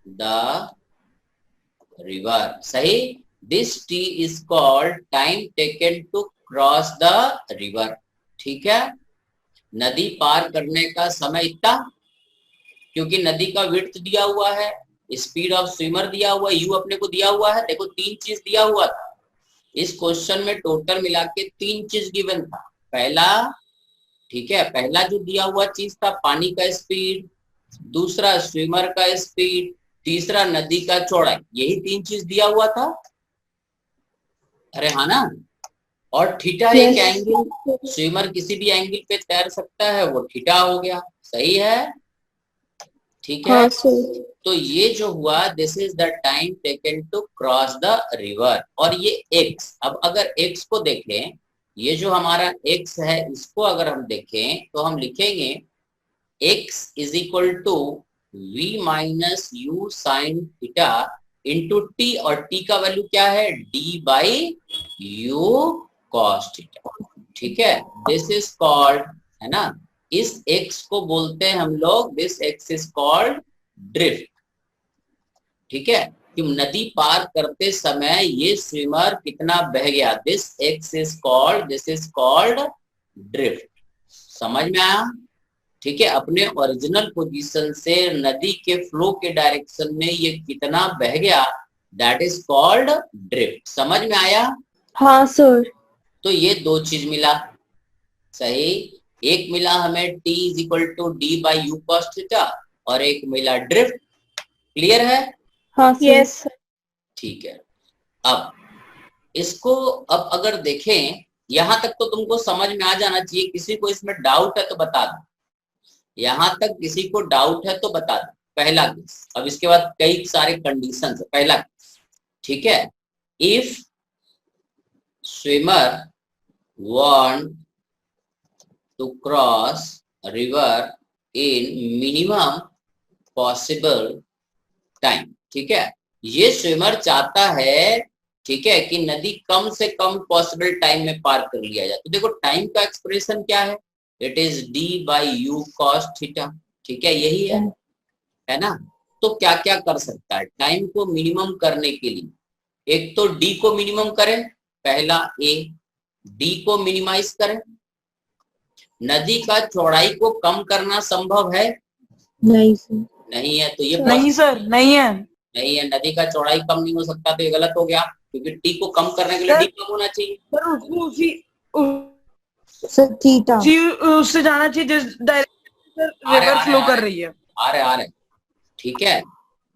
the river, सही। This t is called time taken to cross the river, ठीक है। नदी पार करने का समय इतना, क्योंकि नदी का विड्थ दिया हुआ है, स्पीड ऑफ स्विमर दिया हुआ है, यू अपने को दिया हुआ है। देखो 3 चीज दिया हुआ था इस क्वेश्चन में, टोटल मिला के 3 चीज गिवन था। पहला, ठीक है, पहला जो दिया हुआ चीज था पानी का स्पीड, दूसरा स्विमर का स्पीड, तीसरा नदी का चौड़ाई, यही 3 चीज दिया हुआ था। अरे हाँ ना। और थीटा एक एंगल, स्विमर किसी भी एंगल पे तैर सकता है, वो थीटा हो गया, सही है, ठीक है। तो ये जो हुआ, this is the time taken to cross the river. और ये x, अब अगर x को देखें, ये जो हमारा x है, इसको अगर हम देखें तो हम लिखेंगे x is equal to v minus u sine theta into t, और t का वैल्यू क्या है, d by u cos theta, ठीक है। दिस इज कॉल्ड, है ना, इस x को बोलते हैं हम लोग, this x is called drift, ठीक है। कि नदी पार करते समय ये स्विमर कितना बह गया, this x is called drift. समझ में आया, ठीक है। अपने ओरिजिनल पोजीशन से नदी के फ्लो के डायरेक्शन में ये कितना बह गया, दैट इज कॉल्ड ड्रिफ्ट। समझ में आया? हाँ सर। तो ये 2 चीज मिला, सही। एक मिला हमें t is equal to d by u cos theta, और एक मिला ड्रिफ्ट। क्लियर है? हाँ सर। यस। ठीक है। अब इसको, अब अगर देखें, यहां तक तो तुमको समझ में आ जाना चाहिए। किसी को इसमें डाउट है तो बता दो, यहां तक किसी को डाउट है तो बता दो। पहला केस, अब इसके बाद कई सारे कंडीशंस है। पहला केस, ठीक है, if swimmer want to cross river in minimum possible time, ठीक है। ये स्विमर चाहता है, ठीक है, कि नदी कम से कम पॉसिबल टाइम में पार कर लिया जाए। तो देखो टाइम का एक्सप्रेशन क्या है, it is d by u cos theta, ठीक है, यही है ना। तो क्या क्या कर सकता है टाइम को मिनिमम करने के लिए? एक तो डी को मिनिमम करें, पहला ए, डी को मिनिमाइज करें। नदी का चौड़ाई को कम करना संभव है? नहीं सर। नहीं है, तो ये नहीं सर, नहीं है। नहीं है, नदी का चौड़ाई कम नहीं हो सकता, तो ये गलत हो गया, क्योंकि टी को कम करने के लिए डी कम होना चाहिए। सर उसको सर थीटा उससे जाना चाहिए जिस डायरेक्शन से रिवर फ्लो कर रही है। आ रहे, ठीक है,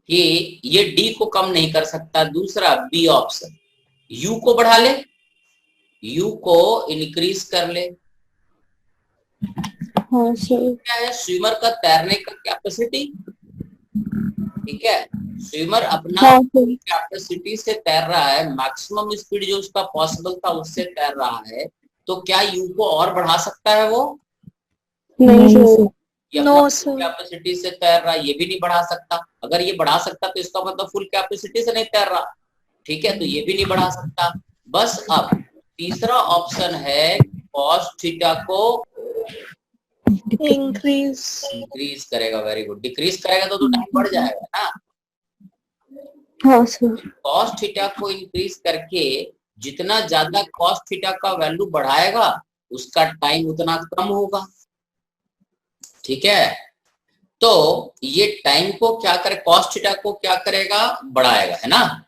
कि ये डी को कम नहीं कर सकता। दूसरा बी ऑप्शन, यू को बढ़ा ले, यू को इंक्रीज कर ले। हाँ सर। क्या है, स्विमर का तैरने का कैपेसिटी, ठीक है, स्विमर अपना हाँ सर। कैपेसिटी से तैर रहा है, मैक्सिमम स्पीड जो उसका पॉसिबल था उससे तैर रहा है। तो क्या यू को और बढ़ा सकता है वो? नहीं सर। No sir. कैपेसिटी से तैर रहा है, ये भी नहीं बढ़ा सकता। अगर ये बढ़ा सकता तो इसका मतलब फुल कैपेसिटी से नहीं तैर रहा, ठीक है, तो ये भी नहीं बढ़ा सकता। बस अब तीसरा ऑप्शन है, कॉस थीटा को इंक्रीज करेगा। Very good. डिक्रीज करेगा तो टाइम बढ़ जाएगा ना। हाँ सर। कॉस थीटा को इंक्रीज करके जितना ज्यादा कॉस थीटा का वैल्यू बढ़ाएगा उसका टाइम उतना कम होगा, ठीक है। तो ये टाइम को क्या करे, कॉस थीटा को क्या करेगा, बढ़ाएगा, है ना,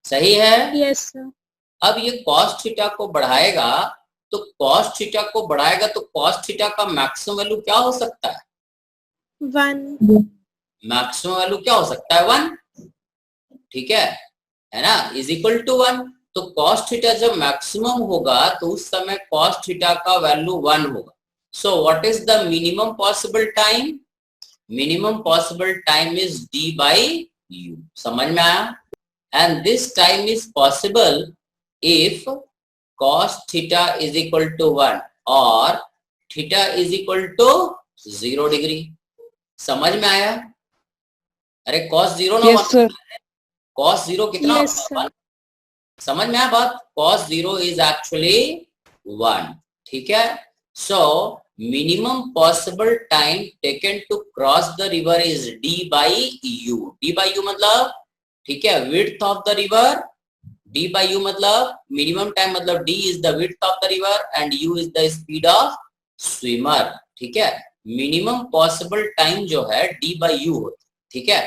सही है? Yes sir. अब ये कॉस थीटा को बढ़ाएगा, तो कॉस थीटा को बढ़ाएगा तो कॉस थीटा का मैक्सिमम वैल्यू क्या हो सकता है? 1। मैक्सिमम वैल्यू क्या हो सकता है? 1, ठीक है ना, इज इक्वल टू 1। तो कॉस थीटा जब मैक्सिमम होगा तो उस समय कॉस थीटा का वैल्यू 1 होगा। So what is the minimum possible time? Minimum possible time is d by u। समझ में आया? And this time is possible if cos theta is equal to 1 और theta is equal to 0 degree. समझ में आया? अरे cos 0 ना yes sir. cos 0 कितना Yes, होता है? समझ में आया बात? cos 0 is actually 1। ठीक है, so minimum possible time taken to cross the river is d by u। d by u मतलब, ठीक है, width of the river. d by u मतलब मिनिमम टाइम, मतलब d is the width of the river and u is the speed of swimmer. ठीक है, minimum possible time जो है d by u होता है। ठीक है,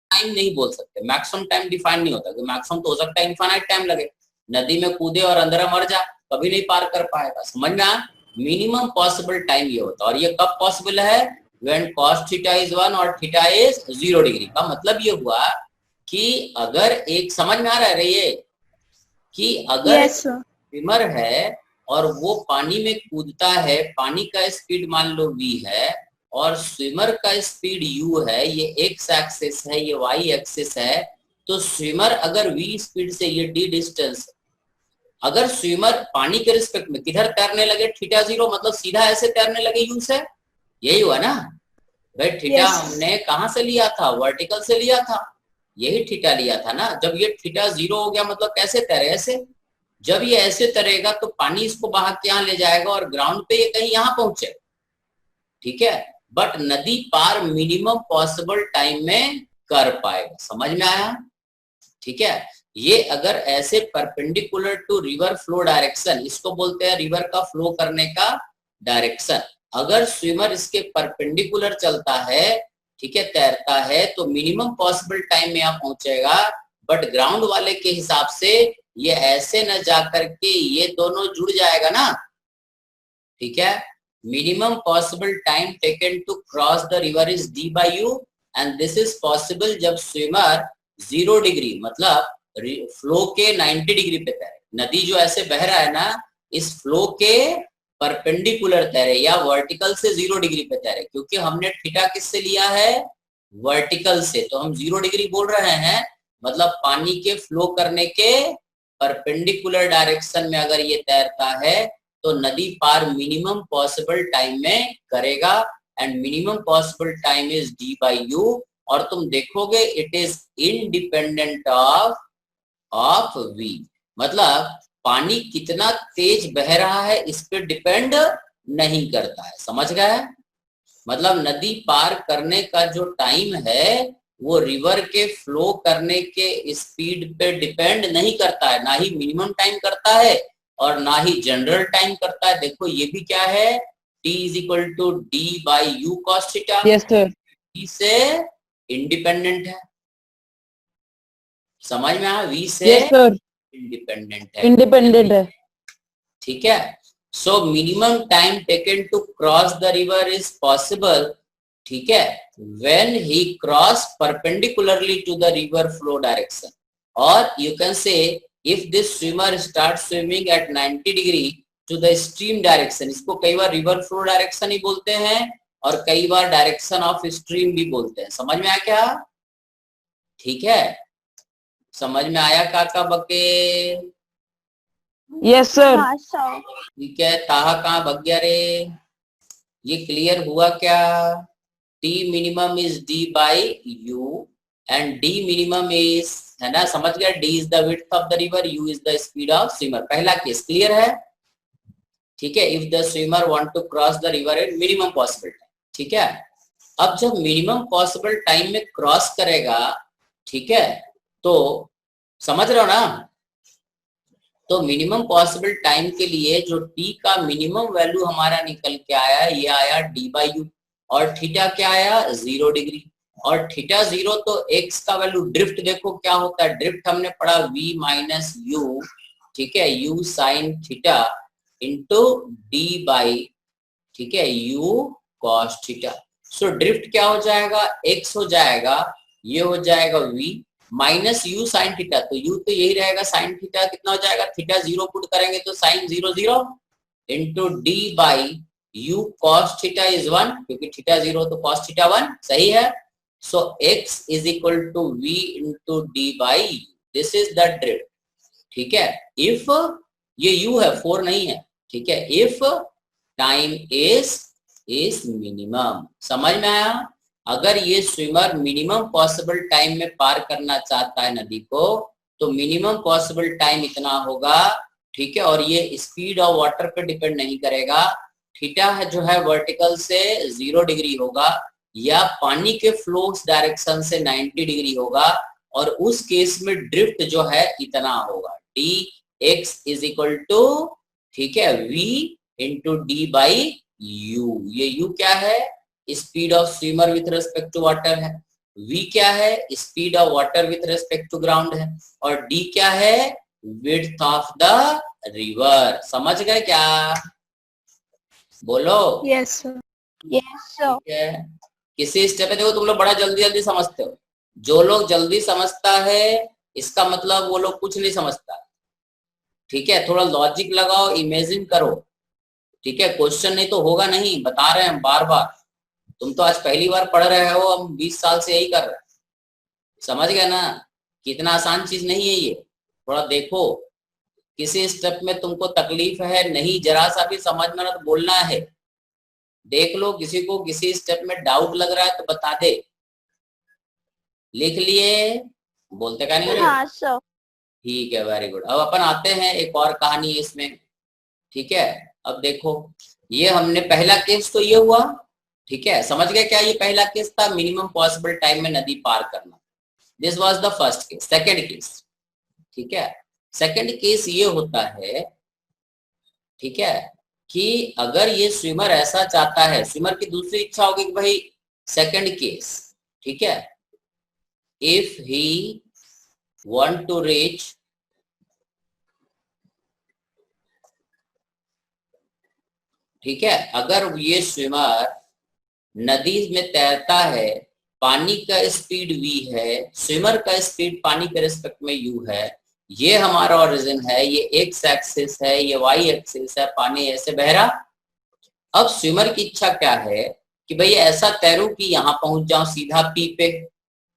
टाइम नहीं बोल सकते, मैक्सिमम टाइम डिफाइन नहीं होता, मैक्सिमम तो हो सकता है इनफाइनाइट टाइम लगे, नदी में कूदे और अंदर मर जा, कभी नहीं पार कर पाएगा। समझ में आया? मिनिमम पॉसिबल टाइम ये होता है, और ये कब पॉसिबल है? व्हेन cos थीटा इज 1 और थीटा इज 0 डिग्री। का मतलब ये हुआ कि अगर एक, समझ में आ रहा है ये, कि अगर yes, sir. स्विमर है और वो पानी में कूदता है, पानी का स्पीड मान लो v है और स्विमर का स्पीड u है, ये x एक्सिस है, ये y एक्सिस है, तो स्विमर अगर v स्पीड से, ये d डिस्टेंस, अगर स्विमर पानी के रिस्पेक्ट में किधर तैरने लगे, थीटा 0, मतलब सीधा ऐसे तैरने लगे u से, यही हुआ ना भाई? Theta Yes. हमने कहां से लिया था? वर्टिकल से लिया था, यही थीटा लिया था ना। जब ये थीटा 0 हो गया मतलब कैसे तैरे? ऐसे। जब ये ऐसे तैरेगा तो पानी इसको बहा के यहाँ ले जाएगा और ग्राउंड पे ये कहीं यहाँ पहुंचे। ठीक है, बट नदी पार मिनिमम पॉसिबल टाइम में कर पाएगा। समझ में आया? ठीक है, ये अगर ऐसे perpendicular to river flow direction, इसको बोलते हैं रिवर का फ्लो करने का डायरेक्शन। अगर स्विमर इसके परपेंडिकुलर चलता है, ठीक है, तैरता है, तो मिनिमम पॉसिबल टाइम में यहाँ पहुंचेगा, बट ग्राउंड वाले के हिसाब से ये ऐसे न जाकर के ये दोनों जुड़ जाएगा ना। ठीक है, minimum possible time taken to cross the river is d by u and this is possible जब स्विमर 0 डिग्री मतलब फ्लो के 90 डिग्री पे तैरे। नदी जो ऐसे बह रहा है ना, इस फ्लो के परपेंडिकुलर तैरे या वर्टिकल से 0 डिग्री पे तैरे, क्योंकि हमने थीटा किससे लिया है? वर्टिकल से, तो हम 0 डिग्री बोल रहे हैं, मतलब पानी के फ्लो करने के परपेंडिकुलर डायरेक्शन में अगर ये तैरता है तो नदी पार मिनिमम पॉसिबल टाइम में करेगा and minimum possible time is d by u। और तुम देखोगे it is independent of v, मतलब पानी कितना तेज बह रहा है इस पे डिपेंड नहीं करता है। समझ गए? मतलब नदी पार करने का जो टाइम है वो रिवर के फ्लो करने के स्पीड पे डिपेंड नहीं करता है, ना ही मिनिमम टाइम करता है और ना ही जनरल टाइम करता है। देखो ये भी क्या है? t is equal to d by u cos theta. Yes sir. v से इंडिपेंडेंट है। समझ में आया? v से यस सर, इंडिपेंडेंट है। इंडिपेंडेंट है। ठीक है, so minimum time taken to cross the river is possible, ठीक है, when he cross perpendicularly to the river flow direction, और you can say if this swimmer start swimming at 90 degree to the stream direction. इसको कई बार river flow direction ही बोलते हैं और कई बार direction of stream भी बोलते हैं। समझ में आया क्या? ठीक है, समझ में आया काका बके? Yes sir. हाँ सर। ठीक है, ताहा कहाँ भग गया रे? ये क्लियर हुआ क्या? t minimum is d by u and d minimum is, है ना, समझ गया, d is the width of the river, u is the speed of swimmer. पहला केस क्लियर है? ठीक है, if the swimmer want to cross the river in minimum possible time. ठीक है, अब जब मिनिमम पॉसिबल टाइम में क्रॉस करेगा, ठीक है, तो समझ रहे हो ना, तो मिनिमम पॉसिबल टाइम के लिए जो t का मिनिमम वैल्यू हमारा निकल के आया, ये आया d बाई यू, और थीटा क्या आया? 0 डिग्री, और थीटा 0 तो x का वैल्यू, ड्रिफ्ट देखो क्या होता है, ड्रिफ्ट हमने पढ़ा v माइनस यू, ठीक है, u sign theta into d by, ठीक है, u cos theta. So drift क्या हो जाएगा? x हो जाएगा, ये हो जाएगा v minus u sine theta, तो यू तो यही रहेगा, साइन थीटा कितना हो जाएगा? थीटा 0 पुट करेंगे तो sine 0 0 into d by u cos theta is 1, क्योंकि थीटा 0 तो कॉस थीटा 1, सही है। So x is equal to v into d by u. This is the drift. ठीक है, if ये u है, 4 नहीं है, ठीक है, if time is minimum. समझ में आया? अगर ये स्विमर मिनिमम पॉसिबल टाइम में पार करना चाहता है नदी को, तो मिनिमम पॉसिबल टाइम इतना होगा, ठीक है, और ये स्पीड ऑफ वाटर पे डिपेंड नहीं करेगा। थीटा है जो है वर्टिकल से 0 डिग्री होगा, या पानी के फ्लो डायरेक्शन से 90 डिग्री होगा, और उस केस में ड्रिफ्ट जो है इतना होगा, dx इज इक्वल टू, ठीक है, v into d by u. ये u क्या है? Speed of swimmer with respect to water है, v क्या है? Speed of water with respect to ground है, और d क्या है? Width of the river. समझ गए क्या? बोलो। Yes sir. Yes sir. ठीक है, किसी स्टेप पे देखो तुम लोग बड़ा जल्दी जल्दी समझते हो। जो लोग जल्दी समझता है इसका मतलब वो लोग कुछ नहीं समझता, ठीक है। थोड़ा लॉजिक लगाओ, इमेजिन करो, ठीक है। क्वेश्चन नहीं तो होगा नहीं, बता रहे हैं बार बार। तुम तो आज पहली बार पढ़ रहे हो, हम 20 साल से यही कर रहे हैं। समझ गए ना? कितना आसान चीज नहीं है ये। थोड़ा देखो, किसी स्टेप में तुमको तकलीफ है, नहीं जरा सा भी समझ में ना तो बोलना है। देख लो, किसी को किसी स्टेप में डाउट लग रहा है तो बता दे। लिख लिए? बोलते का नहीं? हाँ सर। ठीक है, वेरी गुड। अब अपन आते हैं एक और कहानी है इसमें, ठीक है। अब देखो, ये हमने पहला केस तो ये हुआ, ठीक है। समझ गए क्या? ये पहला केस था मिनिमम पॉसिबल टाइम में नदी पार करना। This was the first case. Second case, ठीक है। सेकंड केस ये होता है, ठीक है, कि अगर ये स्विमर ऐसा चाहता है, स्विमर की दूसरी इच्छा होगी कि भाई, सेकंड केस, ठीक है, if he want to reach ठीक है, अगर ये स्विमर नदी में तैरता है, पानी का स्पीड v है, स्विमर का स्पीड पानी के रिस्पेक्ट में u है, ये हमारा ओरिजिन है, ये एक्स एक्सिस है, ये वाई एक्सिस है, पानी ऐसे बह रहा। अब स्विमर की इच्छा क्या है कि भाई ऐसा तैरूं कि यहां पहुंच जाऊं सीधा पी पे,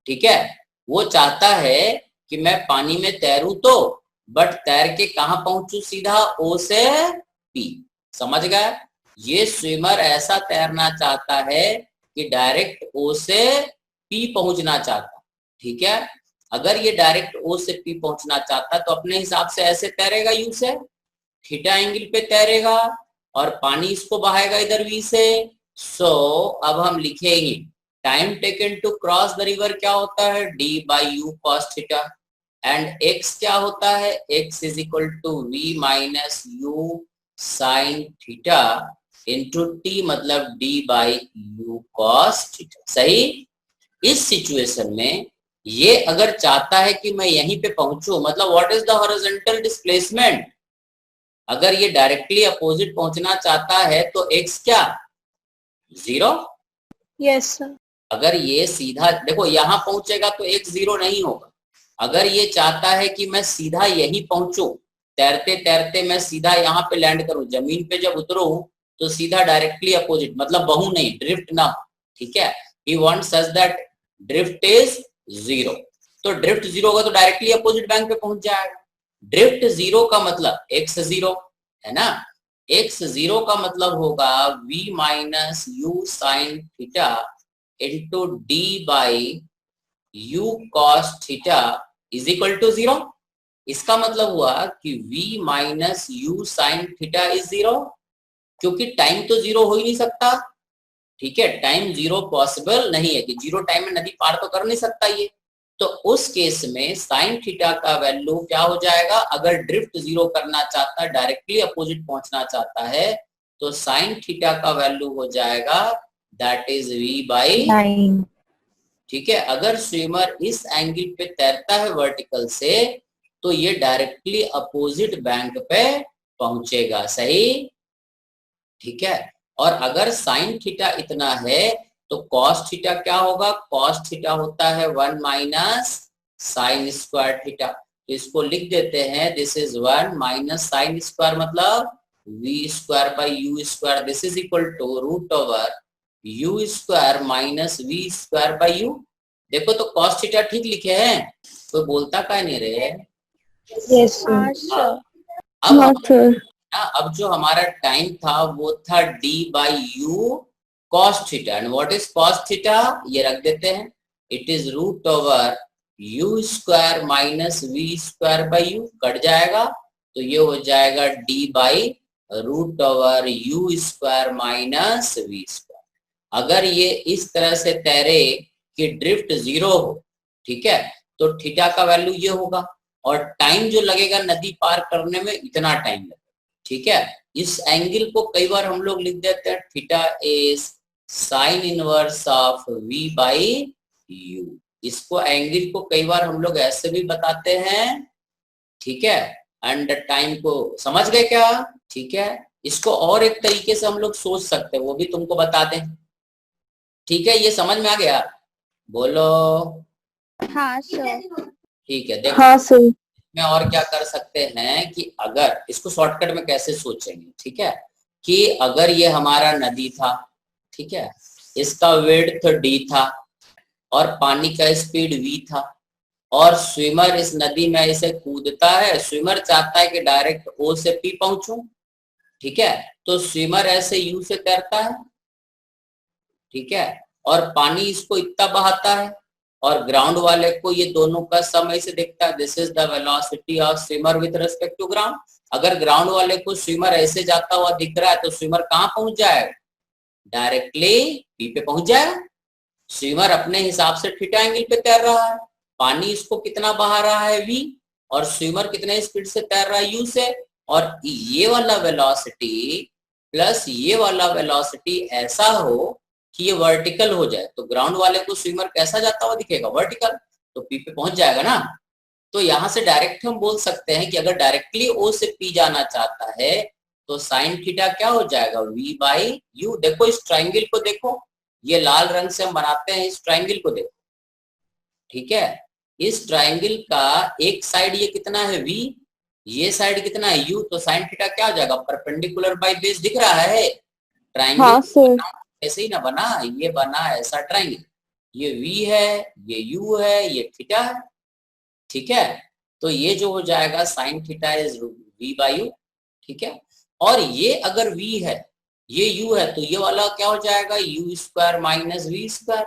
ठीक है। वो चाहता है कि मैं पानी में तैरूं तो, बट तैर के कहां पहुंचू? सीधा ओ से पी। समझ गए? ये स्विमर ऐसा तैरना चाहता है कि डायरेक्ट ओ से पी पहुंचना चाहता, ठीक है। अगर ये डायरेक्ट ओ से पी पहुंचना चाहता तो अपने हिसाब से ऐसे तैरेगा, यू से थीटा एंगल पे तैरेगा, और पानी इसको बहाएगा इधर वी से। सो अब हम लिखेंगे time taken to cross the river क्या होता है? D by u cos theta. And x क्या होता है? x is equal to v minus u sine theta into t, मतलब d by u cos theta. सही? इस सिचुएशन में ये अगर चाहता है कि मैं यहीं पे पहुंचू, मतलब what is the horizontal displacement? अगर ये डायरेक्टली अपोजिट पहुंचना चाहता है तो x क्या? 0। Yes sir. अगर ये सीधा देखो यहां पहुंचेगा तो x 0 नहीं होगा। अगर ये चाहता है कि मैं सीधा यहीं पहुंचूं, तैरते तैरते मैं सीधा यहाँ पे लैंड करूं, जमीन पे जब उतरूं तो सीधा डायरेक्टली अपोजिट, मतलब बहू नहीं, ड्रिफ्ट ना, ठीक है। He wants such that drift is 0। तो ड्रिफ्ट 0 होगा तो डायरेक्टली अपोजिट बैंक पे पहुंच जाएगा। ड्रिफ्ट 0 का मतलब x 0 है ना। x 0 का मतलब होगा v minus u sine theta into d by u cos theta is equal to 0। इसका मतलब हुआ कि v minus u sine theta is 0, क्योंकि टाइम तो 0 हो ही नहीं सकता, ठीक है। टाइम 0 पॉसिबल नहीं है कि 0 टाइम में नदी पार तो कर नहीं सकता ये। तो उस केस में साइन थीटा का वैल्यू क्या हो जाएगा? अगर ड्रिफ्ट 0 करना चाहता है, डायरेक्टली अपोजिट पहुंचना चाहता है, तो साइन थीटा का वैल्यू हो जाएगा दैट इज v बाई 9, ठीक है। अगर स्विमर इस एंगल पे तैरता है वर्टिकल से, तो ये डायरेक्टली अपोजिट बैंक पे पहुंचेगा। सही? ठीक है। और अगर साइन थीटा इतना है तो कॉस थीटा क्या होगा? कॉस थीटा होता है 1 माइनस साइन स्क्वायर थीटा। तो इसको लिख देते हैं, this is 1 minus sine square मतलब v square by u square. This is equal to root over u square minus v square by u। देखो तो cos थीटा ठीक लिखे हैं, कोई बोलता का नहीं रे। यस हाँ सर। सर। अब हाँ सर। अब जो हमारा टाइम था वो था d by u cos theta, and what is cos theta, ये रख देते हैं, it is root over u square minus v square by u, cut जाएगा तो ये हो जाएगा d बाई root over u square minus v square. अगर ये इस तरह से तैरे कि ड्रिफ्ट जीरो हो, ठीक है, तो थीटा का वैल्यू ये होगा, और टाइम जो लगेगा नदी पार करने में इतना टाइम लगेगा, ठीक है। इस एंगल को कई बार हम लोग लिख देते हैं theta is sine inverse of v by u। इसको एंगल को कई बार हम लोग ऐसे भी बताते हैं, ठीक है, एंड टाइम को समझ गए क्या, ठीक है। इसको और एक तरीके से हम लोग सोच सकते हैं, वो भी तुमको बता दें, ठीक है। ये समझ में आ गया, बोलो हाँ सर। ठीक है। देखो हाँ सर। में और क्या कर सकते हैं कि अगर इसको शॉर्टकट में कैसे सोचेंगे, ठीक है, कि अगर ये हमारा नदी था, ठीक है, इसका विड्थ d था और पानी का स्पीड v था, और स्विमर इस नदी में इसे कूदता है, स्विमर चाहता है कि डायरेक्ट O से P पहुंचूं, ठीक है, तो स्विमर ऐसे U से तैरता है, ठीक है, और पानी इसको इतना बहाता है, और ग्राउंड वाले को ये दोनों का समय से देखता है, this is the velocity of swimmer with respect to ground. अगर ग्राउंड वाले को स्विमर ऐसे जाता हुआ दिख रहा है तो स्विमर कहाँ पहुंच जाएगा, डायरेक्टली पी पे पहुंच जाएगा। स्विमर अपने हिसाब से थीटा एंगल पे तैर रहा है, पानी इसको कितना बहा रहा है v, और स्विमर कितने स्पीड से तैर रहा है u से, और ये वाला वेलोसिटी प्लस ये वाला वेलोसिटी ऐसा हो कि ये वर्टिकल हो जाए, तो ग्राउंड वाले को स्विमर कैसा जाता हुआ दिखेगा, वर्टिकल, तो पी पे पहुंच जाएगा ना। तो यहाँ से डायरेक्ट हम बोल सकते हैं कि अगर डायरेक्टली ओ से पी जाना चाहता है तो साइन थीटा क्या हो जाएगा, v बाई यू। देखो इस ट्राइंगल को देखो, ये लाल रंग से हम बनाते हैं, इस ट्राइंगल को देखो, ठीक है, इस ट्राइंगल का एक साइड ये कितना है v, ये साइड कितना है u, तो साइन थीटा क्या हो जाएगा, परपेंडिकुलर बाई बेस, दिख रहा है ट्राइंगल। हाँ सर। ऐसे ही ना बना, ये बना ऐसा ट्राइंगल, ये v है, ये u है, ये थीटा है, ठीक है, तो ये जो हो जाएगा sign theta is v by u, ठीक है। और ये अगर v है, ये u है, तो ये वाला क्या हो जाएगा, u square minus v square,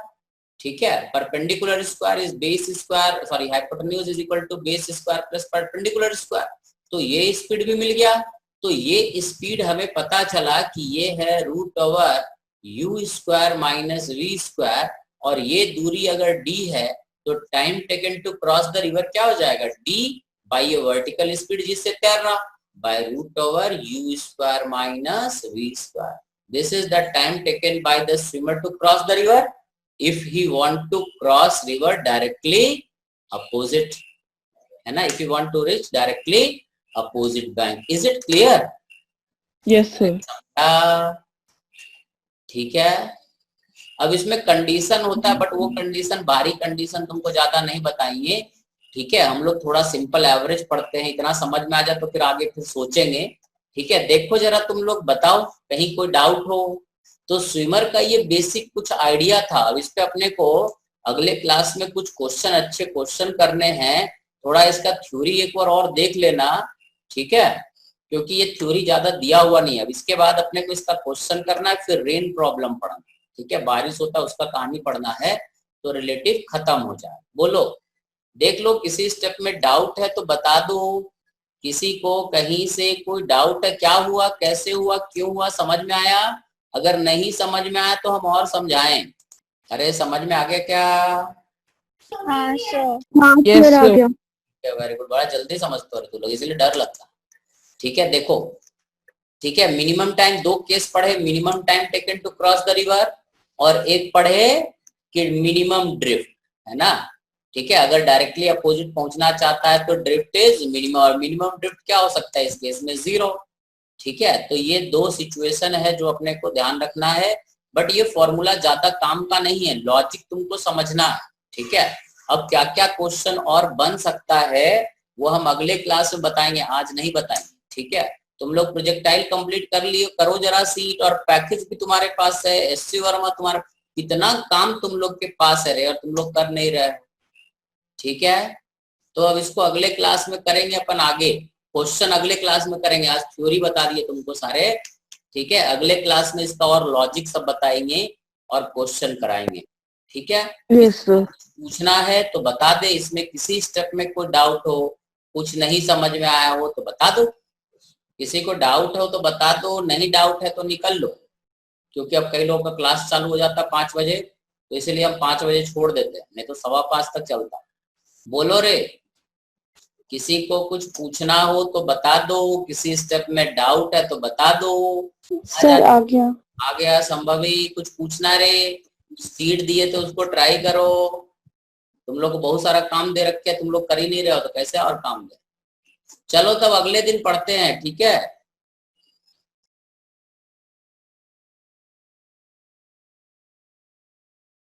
ठीक है। Perpendicular square is base square, sorry hypotenuse is equal to base square plus perpendicular square, तो ये स्पीड भी मिल गया। तो ये स्पीड हमें पता चला कि ये है root over u square minus v square, और ये दूरी अगर d है तो time taken to cross the river क्या हो जाएगा, d बाई ये वर्टिकल स्पीड जिससे तैर रहा, by root over u square minus v square. This is the time taken by the swimmer to cross the river if he want to cross river directly opposite, है ना, if you want to reach directly opposite bank। is it clear? Yes sir. ठीक है। अब इसमें condition होता है, but वो condition भारी कंडीशन तुमको ज्यादा नहीं बताएंगे, ठीक है, हम लोग थोड़ा सिंपल एवरेज पढ़ते हैं, इतना समझ में आ जाए तो फिर आगे फिर सोचेंगे, ठीक है। देखो जरा तुम लोग बताओ, कहीं कोई डाउट हो तो। स्विमर का ये बेसिक कुछ आइडिया था, अब इस पे अपने को अगले क्लास में कुछ क्वेश्चन, अच्छे क्वेश्चन करने हैं, थोड़ा इसका थ्योरी एक बार और देख लेना, ठीक है, क्योंकि ये थ्योरी ज्यादा दिया हुआ नहीं है। अब इसके बाद अपने को इसका क्वेश्चन करना है, फिर रेन प्रॉब्लम पढ़ना, ठीक है, बारिश होता है उसका कहानी पढ़ना है, तो रिलेटिव खत्म हो जाए। बोलो, देख लो किसी स्टेप में डाउट है तो बता दो, किसी को कहीं से कोई डाउट है, क्या हुआ, कैसे हुआ, क्यों हुआ, समझ में आया? अगर नहीं समझ में आया तो हम और समझाएं। अरे समझ में आ गया क्या? हाँ सर। हाँ Yes सर आ sir. गया। वेरी गुड, बड़ा जल्दी समझते हो तू लोग, इसलिए डर लगता, ठीक है। देखो, ठीक है, मिनिमम टाइम, दो केस पढ़े, minimum time taken to cross the river, और एक पढ़े कि मिनिमम ड्रिफ्ट, है ना, ठीक है। अगर डायरेक्टली अपोजिट पहुंचना चाहता है तो ड्रिफ्ट इज मिनिमम, और मिनिमम ड्रिफ्ट क्या हो सकता है इस केस में, 0, ठीक है। तो ये दो सिचुएशन है जो अपने को ध्यान रखना है, बट ये फॉर्मूला ज्यादा काम का नहीं है, लॉजिक तुमको समझना है, ठीक है। अब क्या क्या क्वेश्चन और बन सकता है वो हम अगले क्लास में बताएंगे, आज नहीं बताएंगे, ठीक है। तुम लोग प्रोजेक्टाइल कंप्लीट कर लियो, करो जरा सीट, और पैकेज भी तुम्हारे पास है, एससी वर्मा तुम्हारा कितना काम तुम लोग के पास है रे और तुम लोग कर नहीं रहे हो। ठीक है, तो अब इसको अगले क्लास में करेंगे अपन आगे, क्वेश्चन अगले क्लास में करेंगे। आज थ्योरी बता दिए तुमको सारे, ठीक है, अगले क्लास में इसका और लॉजिक सब बताएंगे और क्वेश्चन कराएंगे। ठीक है, यस सर। पूछना है तो बता दे, इसमें किसी स्टेप में कोई डाउट हो, कुछ नहीं समझ में आया हो तो बता दो, किसी को डाउट हो तो बता दो, नहीं डाउट है तो निकल लो, क्योंकि अब कई लोगों का क्लास चालू हो जाता है 5 बजे, तो इसलिए हम 5 बजे छोड़ देते हैं, नहीं तो 5:15 तक चलता। बोलो रे, किसी को कुछ पूछना हो तो बता दो, किसी स्टेप में डाउट है तो बता दो। सर आ गया। आ गया संभव ही कुछ पूछना रे, सीट दिए तो उसको ट्राई करो। तुम लोग को बहुत सारा काम दे रखे, तुम लोग कर ही नहीं रहे हो तो कैसे और काम दे। चलो तब अगले दिन पढ़ते हैं, ठीक है।